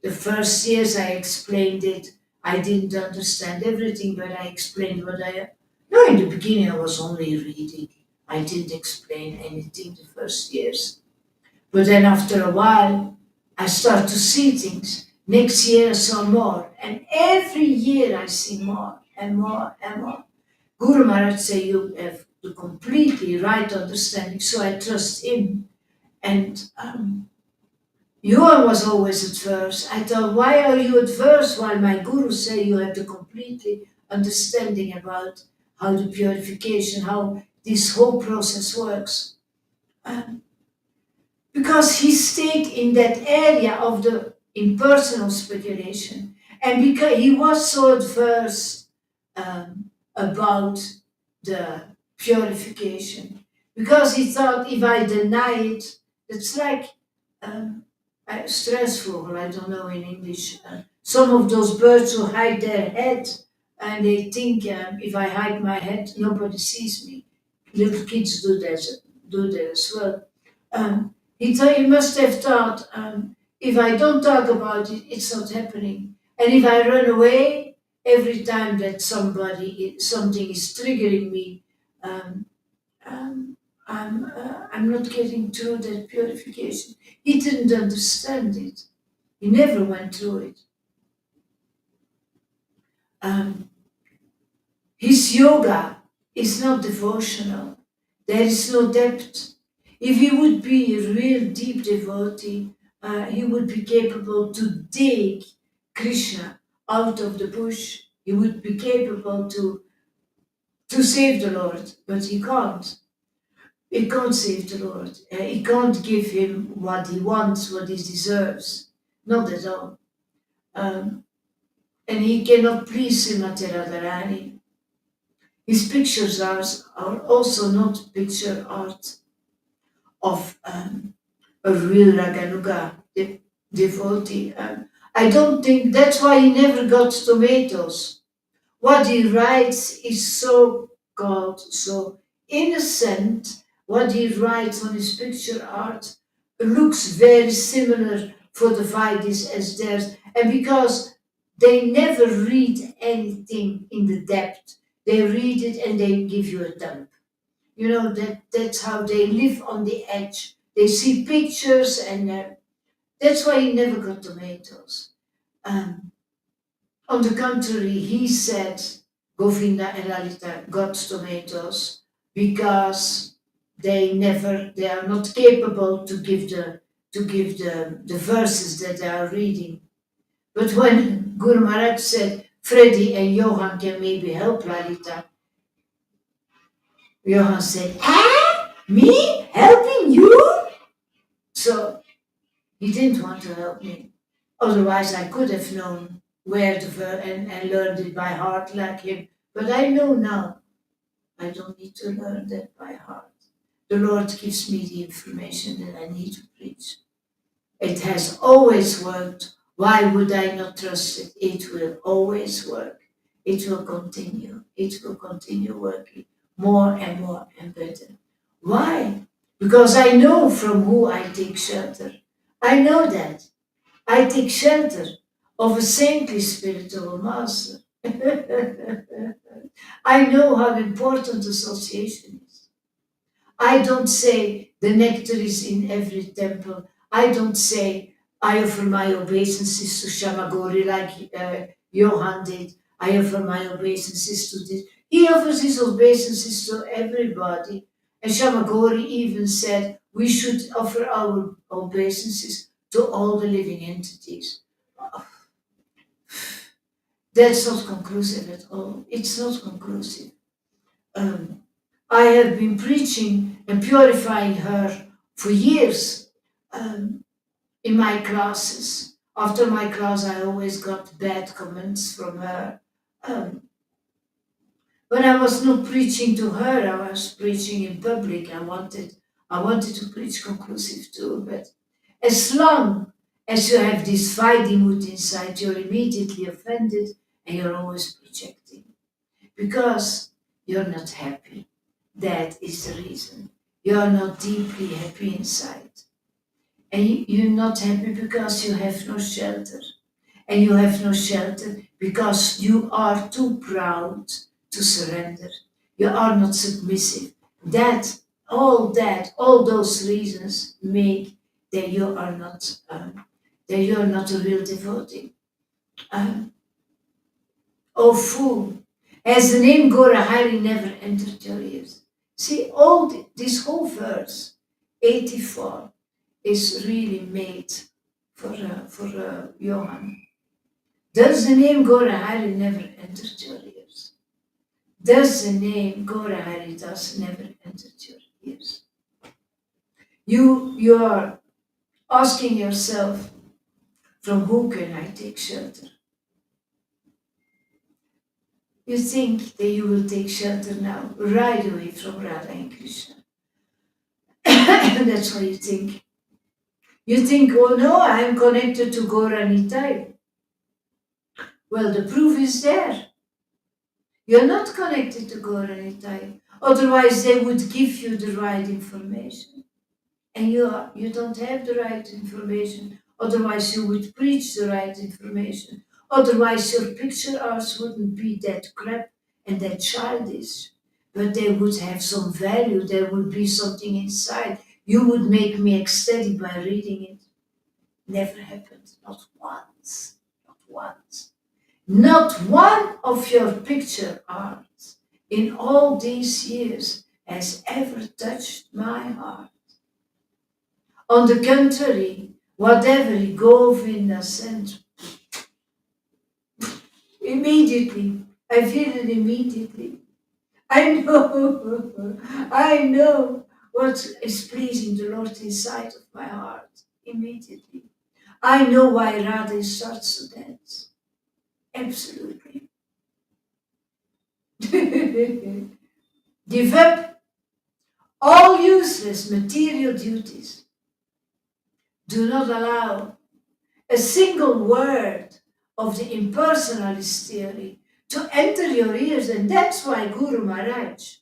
the first years I explained it, I didn't understand everything, but I explained what I. No, in the beginning I was only reading. I didn't explain anything the first years. But then after a while, I start to see things. Next year I saw more. And every year I see more and more and more. Guru Maharaj say you have the completely right understanding, so I trust him. And Johan was always adverse. I thought, why are you adverse while my guru say you have the completely understanding about how the purification, how this whole process works? Um, because he stayed in that area of the impersonal speculation, and because he was so adverse about the purification, because he thought if I deny it, it's like um, stressful. I don't know in English. Some of those birds who hide their head, and they think if I hide my head, nobody sees me. Little kids do that as well. He must have thought, if I don't talk about it, it's not happening. And if I run away, every time that something is triggering me, um, um, I'm not getting through that purification. He didn't understand it. He never went through it. Um, his yoga is not devotional. There is no depth. If he would be a real deep devotee, he would be capable to take Krishna out of the bush. He would be capable to save the Lord, but he can't. He can't save the Lord. He can't give him what he wants, what he deserves. Not at all. Um, and he cannot please Srimati Radharani. His pictures are also not picture art of a real Raganuga devotee. I don't think that's why he never got tomatoes. What he writes is so called, so innocent. What he writes on his picture art looks very similar for the Vaidis as theirs. And because They never read anything in the depth. They read it and they give you a dump. That's how they live on the edge. They see pictures, and that's why he never got tomatoes. Um, on the contrary, he said Govinda and Lalita got tomatoes because they are not capable to give the verses that they are reading. But when Guru Maharaj said Freddy and Johan can maybe help Lalita, Johan said, "Ah, me helping you?" So he didn't want to help me. Otherwise, I could have known where to and learned it by heart like him. But I know now I don't need to learn that by heart. The Lord gives me the information that I need to preach. It has always worked. Why would I not trust it? It will always work. It will continue. It will continue working more and more and better. Why? Because I know from who I take shelter. I know that. I take shelter of a saintly spiritual master. I know how important association is. I don't say the nectar is in every temple. I don't say I offer my obeisances to Shamagori like Johan did. I offer my obeisances to this. He offers his obeisances to everybody. And Shamagori even said we should offer our obeisances to all the living entities. That's not conclusive at all. It's not conclusive. Um, I have been preaching and purifying her for years in my classes. After my class, I always got bad comments from her. Um, when I was not preaching to her, I was preaching in public. I wanted to preach conclusive too, but as long as you have this fighting mood inside, you're immediately offended and you're always projecting because you're not happy. That is the reason. You're not deeply happy inside. And you're not happy because you have no shelter. And you have no shelter because you are too proud to surrender. You are not submissive. All those reasons make that you are not, that you are not a real devotee. Um, oh fool, has the name Gorahari never entered your ears? See, this whole verse, 84, is really made for Johan. Does the name Gorahari never entered your ears? Does the name Gorahari does never entered your ears? You are asking yourself, from who can I take shelter? You think that you will take shelter now, right away from Radha and Krishna. That's what you think. You think, oh no, I am connected to Gora Nitai. Well, the proof is there. You're not connected to Gora Nitai. Otherwise, they would give you the right information. And you don't have the right information. Otherwise, you would preach the right information. Otherwise, your picture arts wouldn't be that crap and that childish. But they would have some value. There would be something inside. You would make me ecstatic by reading it. Never happened. Not once. Not once. Not one of your picture arts in all these years has ever touched my heart. On the contrary, whatever Govinda sent, immediately, I feel it immediately. I know, I know what is pleasing the Lord inside of my heart, immediately. I know why Radha starts to dance. Absolutely. Give up all useless material duties. Do not allow a single word of the impersonalist theory to enter your ears, and that's why Guru Maharaj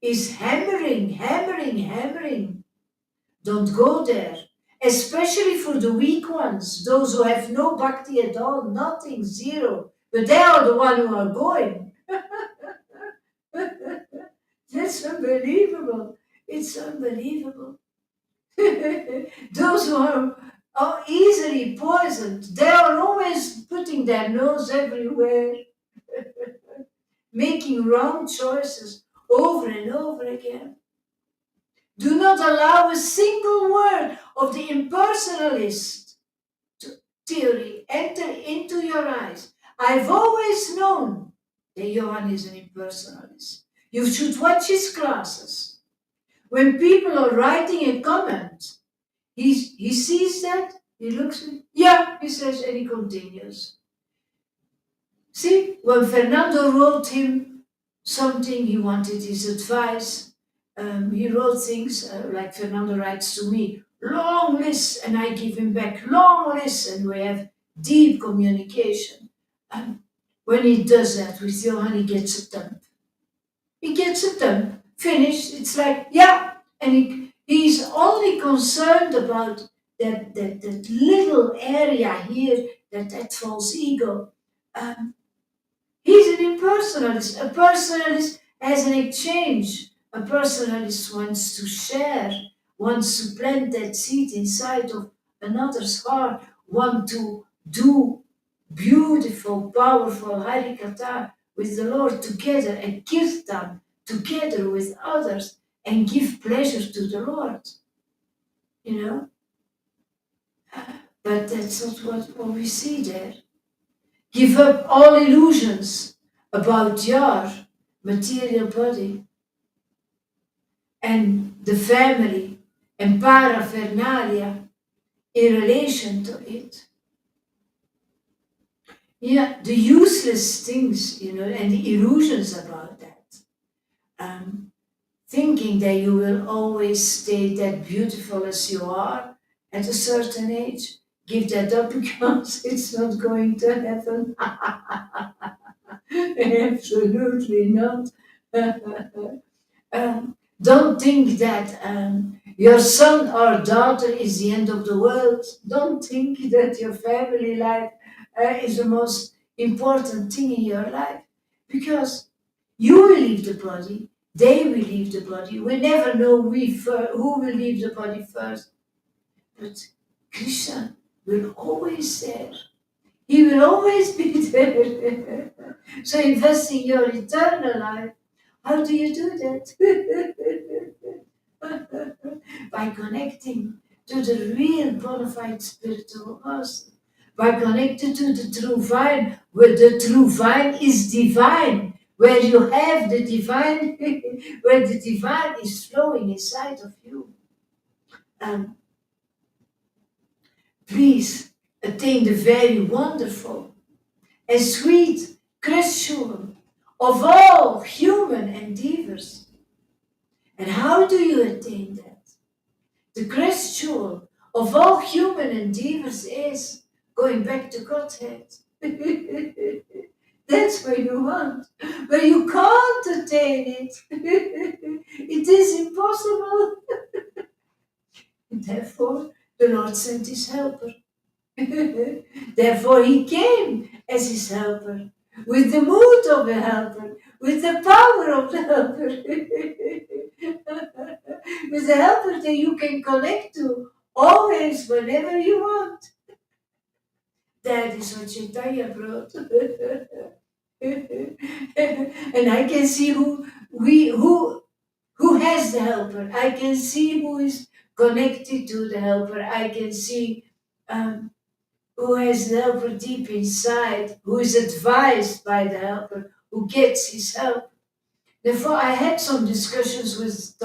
is hammering. Don't go there. especially for the weak ones, those who have no bhakti at all, nothing, zero. But they are the one who are going. That's unbelievable. It's unbelievable. Those who are easily poisoned, they are always putting their nose everywhere, making wrong choices over and over again. Do not allow a single word of the impersonalist theory enter into your eyes. I've always known that Johan is an impersonalist. You should watch his classes. When people are writing a comment, he sees that, he looks at it, yeah, he says, and he continues. See, when Fernando wrote him something, he wanted his advice. He wrote things like Fernando writes to me, long lists, and I give him back long lists, and we have deep communication. When he does that with Johan, he gets a dump. He gets it done, finished. It's like, yeah, and he's only concerned about that little area here, that false ego. Um, he's an impersonalist. A personalist has an exchange. A personalist wants to share, wants to plant that seed inside of another's heart, want to do beautiful, powerful Harikata with the Lord together and kirtan together with others and give pleasure to the Lord, you know. But that's not what we see there. Give up all illusions about your material body and the family and paraphernalia in relation to it. Yeah, the useless things, and the illusions about that. Um, Thinking that you will always stay that beautiful as you are at a certain age, give that up because it's not going to happen. Absolutely not. Don't think that your son or daughter is the end of the world. Don't think that your family life is the most important thing in your life because you will leave the body, they will leave the body. We never know who will leave the body first, but Krishna will always there. He will always be there. So invest in your eternal life. How do you do that? By connecting to the real bona fide spiritual master. By connecting to the true vine, where the true vine is divine, where you have the divine, where the divine is flowing inside of you. Um, please attain the very wonderful and sweet Christian of all human endeavors. And how do you attain that? The crest jewel of all human endeavors is going back to Godhead. That's what you want, but you can't attain it. It is impossible. Therefore, the Lord sent his helper. Therefore, he came as his helper, with the mood of a helper, with the power of the helper, with the helper that you can connect to always, whenever you want. That is what Chaitanya brought. And I can see who has the helper. I can see who is connected to the helper. I can see who has the helper deep inside, who is advised by the helper, who gets his help. Therefore, I had some discussions with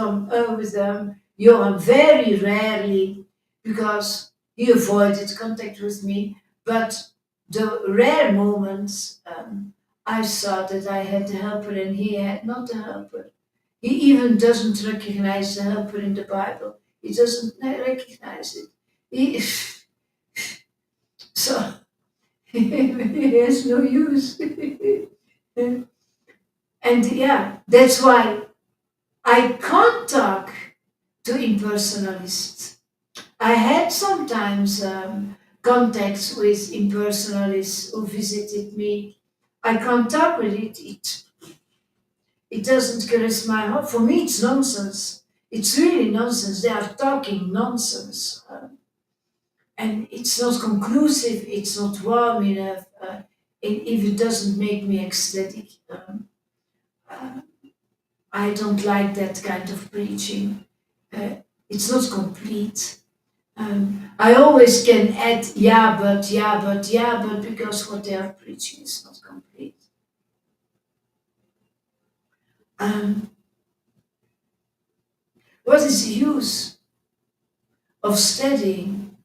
Johan very rarely because he avoided contact with me. But the rare moments, I saw that I had the helper and he had not the helper. He even doesn't recognize the helper in the Bible. He doesn't recognize it. So it has no use. And yeah, that's why I can't talk to impersonalists. I had sometimes contacts with impersonalists who visited me. I can't talk with it. It doesn't caress my heart. For me, it's nonsense. It's really nonsense. They are talking nonsense. And it's not conclusive. It's not warm enough. If it doesn't make me ecstatic, uh, I don't like that kind of preaching. It's not complete. I always can add yeah, but, yeah, but, yeah, but, because what they are preaching is not complete. Um, what is the use of studying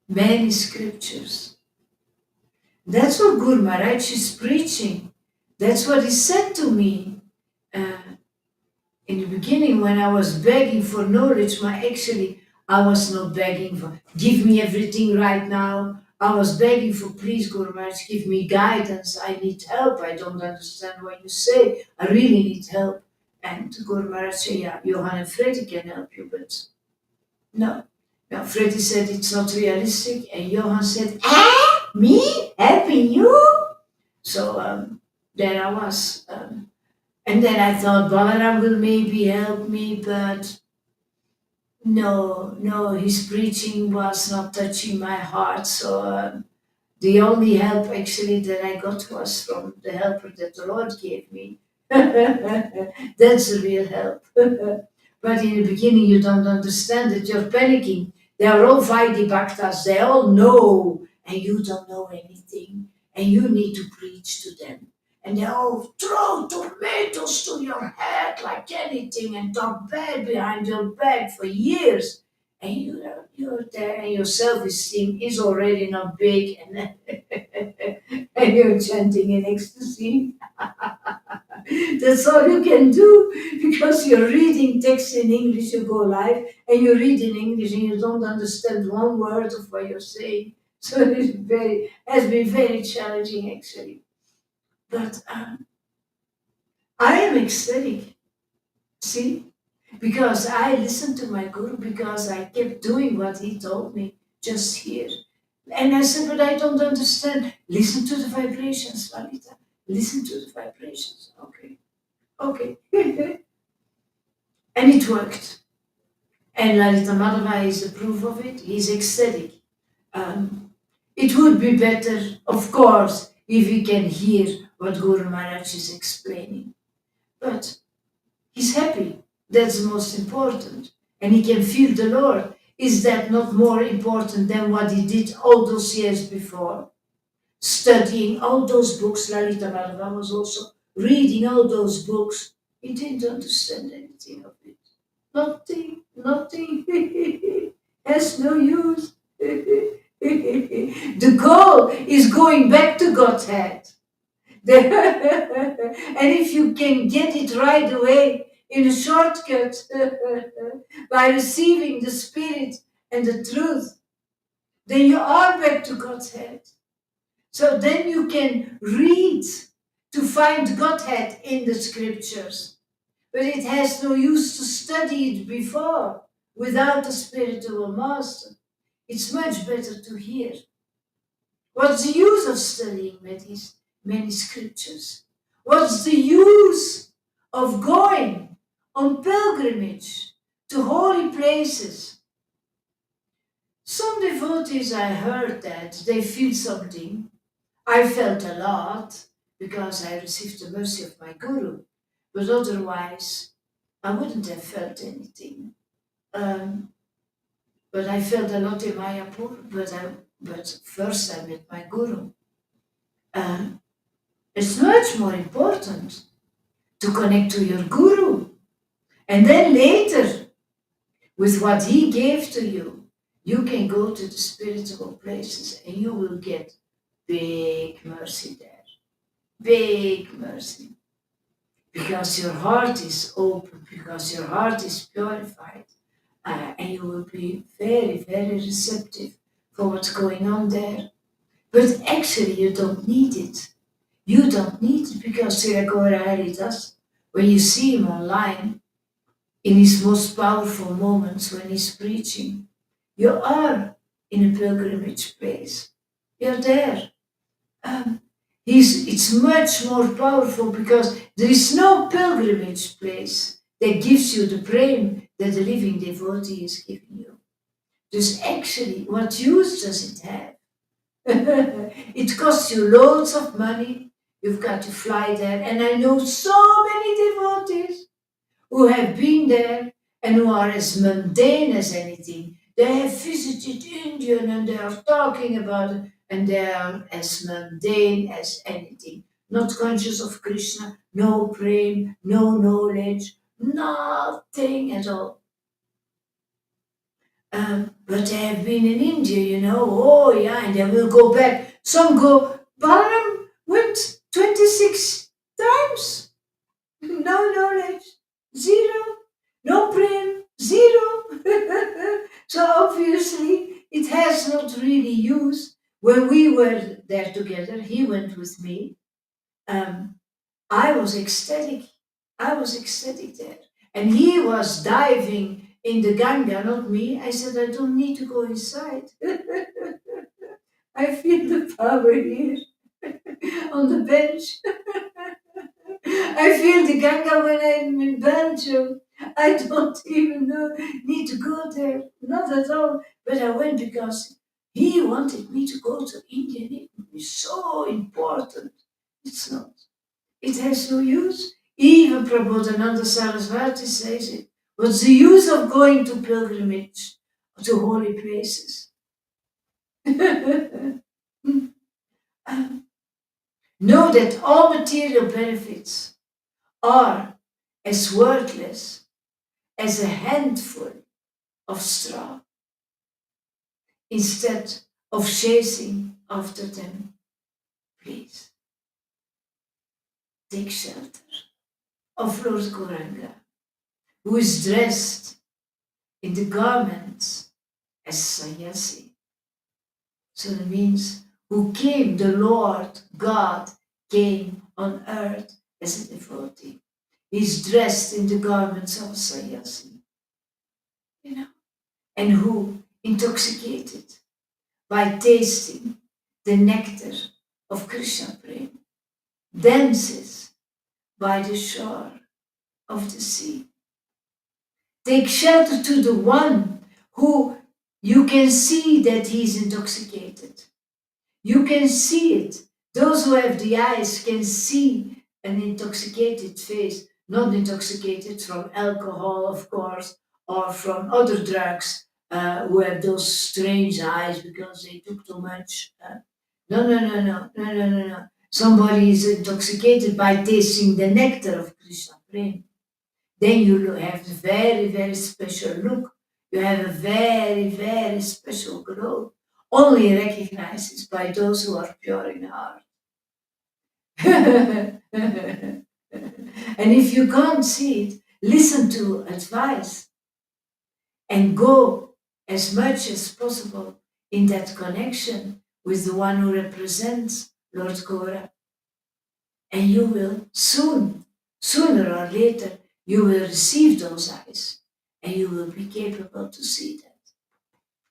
many scriptures? That's what Guru Maharaj is preaching. That's what he said to me uh, in the beginning when I was begging for knowledge. Actually, I was not begging for, give me everything right now. I was begging for, please, Guru Maharaj, give me guidance. I need help. I don't understand what you say. I really need help. And Guru Maharaj said, yeah, Johan and Freddy can help you, but no. Now, Freddy said it's not realistic, and Johan said, me helping you? So there I was. And then I thought Balaram will maybe help me, but no, no, his preaching was not touching my heart. So the only help actually that I got was from the helper that the Lord gave me. That's the real help. But in the beginning, you don't understand it. You're panicking. They are all Vaidhi Bhaktas. They all know, and you don't know anything. And you need to preach to them. And they all throw tomatoes to your head like anything and talk bad behind your back for years. And you're there, and your self-esteem is already not big, and and you're chanting in ecstasy. That's all you can do because you're reading text in English, you go live, and you read in English and you don't understand one word of what you're saying. So has been very challenging actually. But I am ecstatic, see, because I listened to my guru, because I kept doing what he told me just here. And I said, but I don't understand. Listen to the vibrations, Lalita. Listen to the vibrations. Okay. Okay. And it worked. And Lalita Madhava is the proof of it. He's ecstatic. Um, it would be better, of course, if we can hear what Guru Maharaj is explaining. But he's happy. That's the most important. And he can feel the Lord. Is that not more important than what he did all those years before? Studying all those books. Lalita Madhava was also reading all those books. He didn't understand anything of it. Nothing, nothing. Has no use. The goal is going back to Godhead. And if you can get it right away in a shortcut by receiving the Spirit and the truth, then you are back to Godhead. So then you can read to find Godhead in the scriptures. But it has no use to study it before without a spiritual master. It's much better to hear. What's the use of studying many scriptures? What's the use of going on pilgrimage to holy places? Some devotees, I heard that they feel something. I felt a lot because I received the mercy of my guru, but otherwise I wouldn't have felt anything. Um, but I felt a lot in Mayapur, but first I met my guru. Um, it's much more important to connect to your guru. And then later, with what he gave to you can go to the spiritual places and you will get big mercy there. Big mercy. Because your heart is open, because your heart is purified, and you will be very, very receptive for what's going on there. But actually, you don't need it. You don't need it because Siragora Haridas, when you see him online, in his most powerful moments when he's preaching, You are in a pilgrimage place. You're there. Um, it's much more powerful because there is no pilgrimage place that gives you the brain that the living devotee is giving you. Dus actually, what use does it have? It costs you loads of money. You've got to fly there. And I know so many devotees who have been there and who are as mundane as anything. They have visited India and they are talking about it and they are as mundane as anything. Not conscious of Krishna, no praying, no knowledge, nothing at all. But they have been in India, oh yeah, and they will go back. Some go, Balaram went 26 times. No knowledge, zero. No prem, zero. So obviously it has not really used. When we were there together, he went with me. Um, I was ecstatic. I was ecstatic there. And he was diving in the Ganga, not me. I said, I don't need to go inside. I feel the power here on the bench. I feel the Ganga when I'm in Belgium. I don't even need to go there, not at all. But I went because he wanted me to go to India. And it was so important. It's not. It has no use. Even Prabodhananda Sarasvati says it. What's the use of going to pilgrimage to holy places? Know that all material benefits are as worthless as a handful of straw instead of chasing after them. Please take shelter of Lord Gauranga, who is dressed in the garments as sannyasi. So that means who came, the Lord God came on earth as a devotee. He's dressed in the garments of a sannyasi, you know, and who, intoxicated by tasting the nectar of Krishna Prem, dances by the shore of the sea. Take shelter to the one who you can see that he's intoxicated. You can see it. Those who have the eyes can see an intoxicated face, not intoxicated from alcohol, of course, or from other drugs, who have those strange eyes because they took too much. No, no, no, no, no, no, no, no. Somebody is intoxicated by tasting the nectar of Krishna Prem. Then you have a very, very special look. You have a very, very special glow. Only recognized by those who are pure in heart. And if you can't see it, listen to advice and go as much as possible in that connection with the one who represents Lord Gora. And you will soon, sooner or later, you will receive those eyes and you will be capable to see that.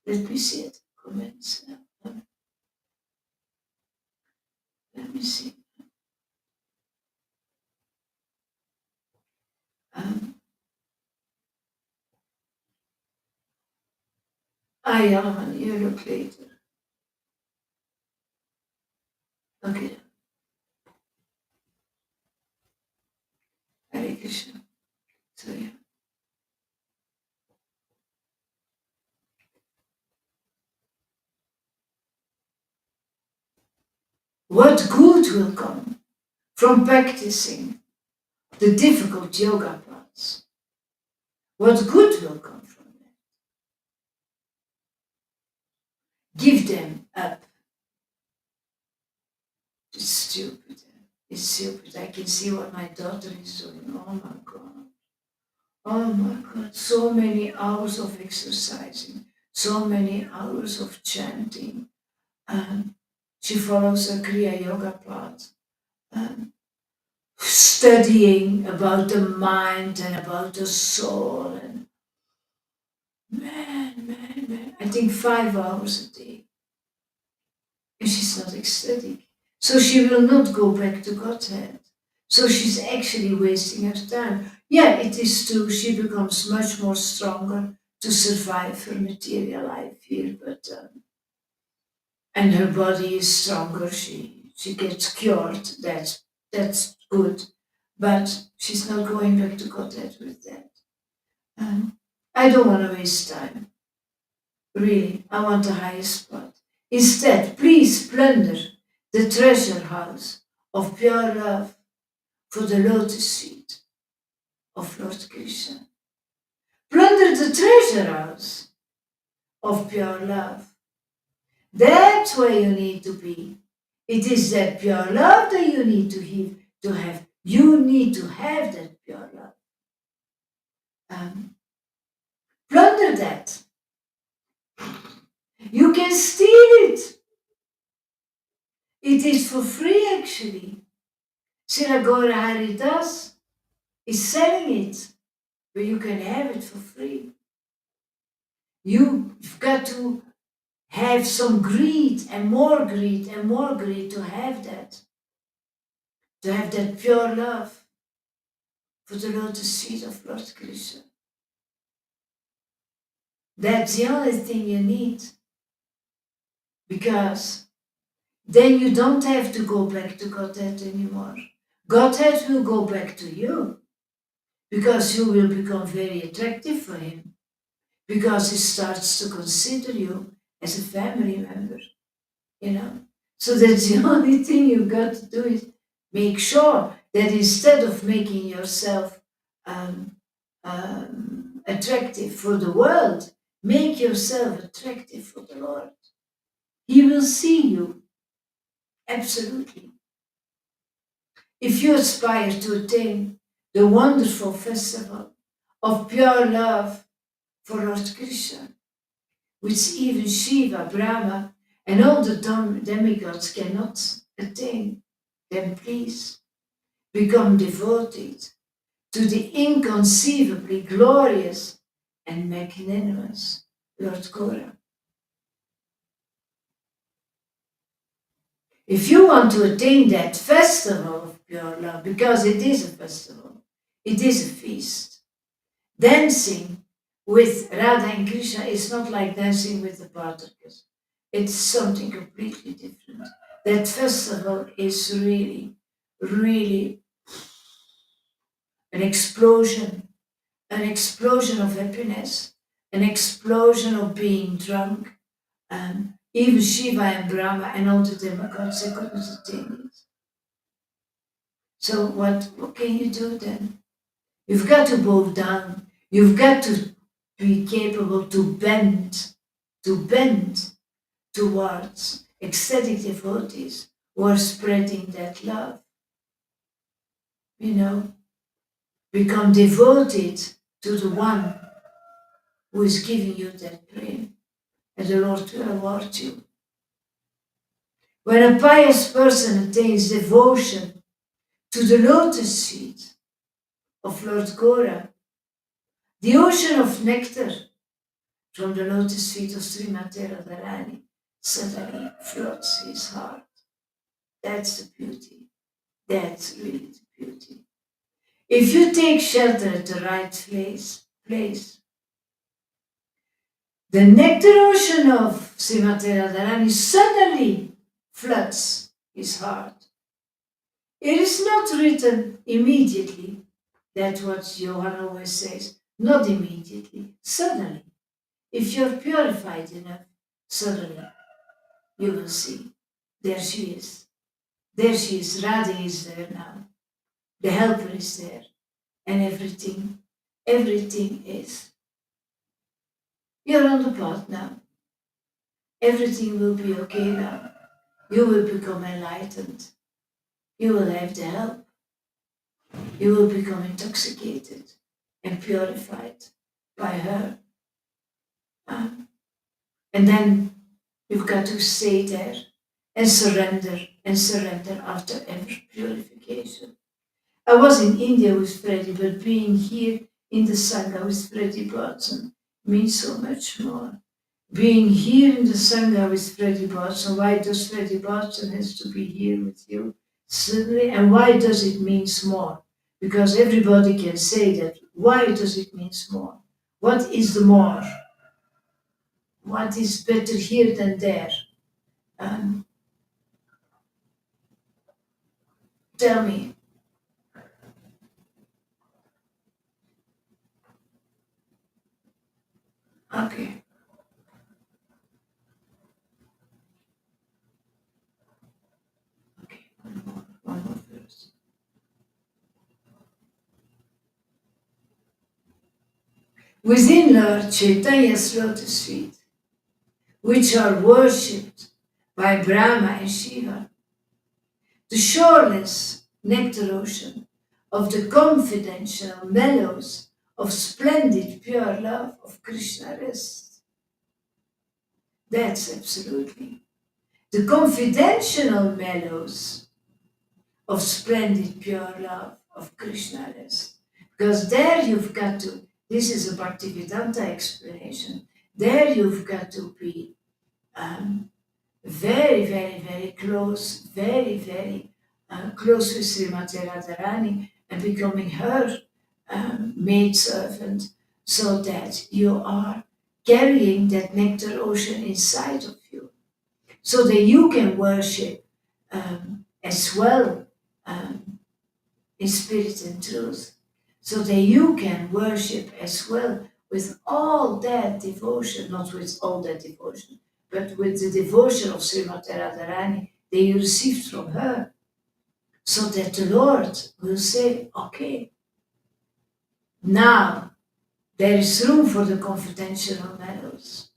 Let me see it. Comments. Let me see. Um, I am, you look later. Okay. Hare Krishna. So yeah. What good will come from practicing the difficult yoga paths? What good will come from that? Give them up. It's stupid. It's stupid. I can see what my daughter is doing. Oh my God. Oh my God. So many hours of exercising, so many hours of chanting. She follows a Kriya Yoga path. Studying about the mind and about the soul and Man. I think 5 hours a day. And she's not ecstatic. So she will not go back to Godhead. So she's actually wasting her time. Yeah, it is true, she becomes much more stronger to survive her material life here, but and her body is stronger. She gets cured. That's good, but she's not going back to Godhead with that. Um, I don't want to waste time. Really, I want the highest spot. Instead, please plunder the treasure house of pure love for the lotus feet of Lord Krishna. Plunder the treasure house of pure love. That's where you need to be. It is that pure love that you need to have. You need to have that pure love. Um, Plunder that. You can steal it. It is for free actually. Siragora Haridas is selling it, but you can have it for free. You've got to have some greed and more greed and more greed to have that pure love for the lotus feet of Lord Krishna. That's the only thing you need, because then you don't have to go back to Godhead anymore. Godhead will go back to you because you will become very attractive for him, because he starts to consider you as a family member, you know. So that's the only thing you've got to do is make sure that instead of making yourself um, attractive for the world, make yourself attractive for the Lord. He will see you, absolutely. If you aspire to attain the wonderful festival of pure love for Lord Krishna, which even Shiva, Brahma, and all the demigods cannot attain, then please become devoted to the inconceivably glorious and magnanimous Lord Gora. If you want to attain that festival of pure love, because it is a festival, it is a feast, dancing with Radha and Krishna is not like dancing with the Partakas. It's something completely different. That festival is really an explosion of happiness, an explosion of being drunk. Even Shiva and Brahma and all the demigods, they couldn't attain it. So what can you do then? You've got to bow down. You've got to be capable to bend towards ecstatic devotees who are spreading that love. You know, become devoted to the one who is giving you that prem, and the Lord will reward you. When a pious person attains devotion to the lotus feet of Lord Gora, the ocean of nectar from the lotus feet of Srimati Radharani suddenly floods his heart. That's the beauty. That's really the beauty. If you take shelter at the right place, the nectar ocean of Srimati Radharani suddenly floods his heart. It is not written immediately. That's what Johann always says. Not immediately, suddenly. If you're purified enough, suddenly you will see. There she is. There she is. Radha is there now. The helper is there. And everything is. You're on the path now. Everything will be okay now. You will become enlightened. You will have the help. You will become intoxicated and purified by her. And then you've got to stay there and surrender after every purification. I was in India with Freddy, but being here in the Sangha with Freddy Brodson means so much more. Being here in the Sangha with Freddie Barton, why does Freddie Barton has to be here with you suddenly? And why does it mean more? Because everybody can say that. Why does it mean more? What is the more? What is better here than there? Um, Tell me. Okay. Okay. One more verse. Within Lord Chaitanya's lotus feet, which are worshipped by Brahma and Shiva, the shoreless nectar ocean of the confidential mellows of splendid pure love of Krishna rests. That's absolutely. The confidential mellows of splendid pure love of Krishna rest. Because there you've got to, this is a Bhaktivedanta explanation, there you've got to be um, very, very, very close, very, very close with Srimati Radharani and becoming her maidservant so that you are carrying that nectar ocean inside of you so that you can worship as well um, in spirit and truth, so that you can worship as well with all that devotion, not with all that devotion, but with the devotion of Srimati Radharani that you received from her, so that the Lord will say, okay, now there is room for the confidential matters.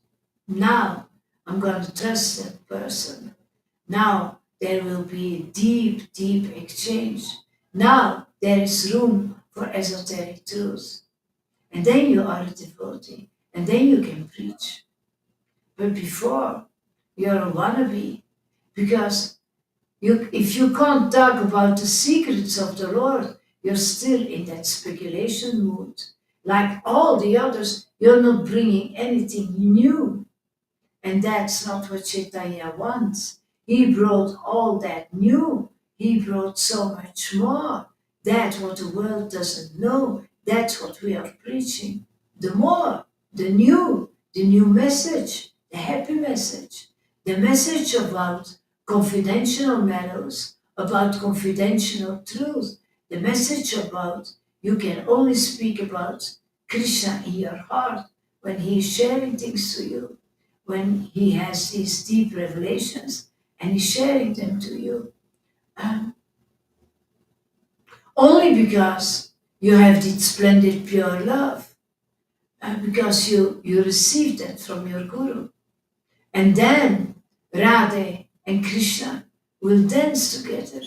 Now I'm going to trust that person. Now there will be a deep, deep exchange. Now there is room for esoteric truth. And then you are a devotee. And then you can preach. But before, you're a wannabe. Because if you can't talk about the secrets of the Lord, you're still in that speculation mood. Like all the others, you're not bringing anything new. And that's not what Chaitanya wants. He brought all that new. He brought so much more. That's what the world doesn't know. That's what we are preaching. The more, the new message, the happy message, the message about confidential matters, about confidential truth, the message about you can only speak about Krishna in your heart when he is sharing things to you, when he has these deep revelations and he's sharing them to you. Um, Only because you have this splendid pure love, because you received that from your guru. And then Radha and Krishna will dance together.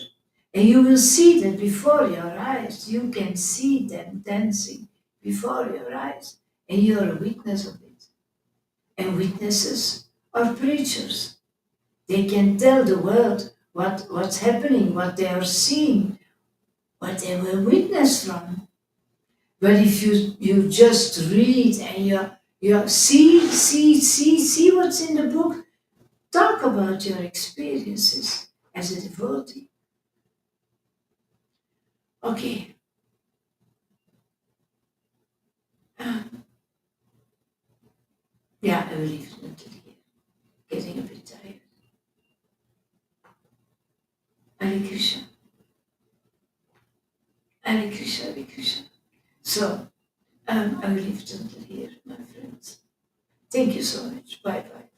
And you will see that before your eyes. You can see them dancing before your eyes. And you're a witness of it. And witnesses are preachers. They can tell the world what's happening, what they are seeing, what they will witness from. But if you just read and you see what's in the book, talk about your experiences as a devotee. Okay. Um, yeah, I will leave it until here. Getting a bit tired. Hare Krishna. Hare Krishna, Hare Krishna. So, I will leave it until here, my friends. Thank you so much. Bye bye.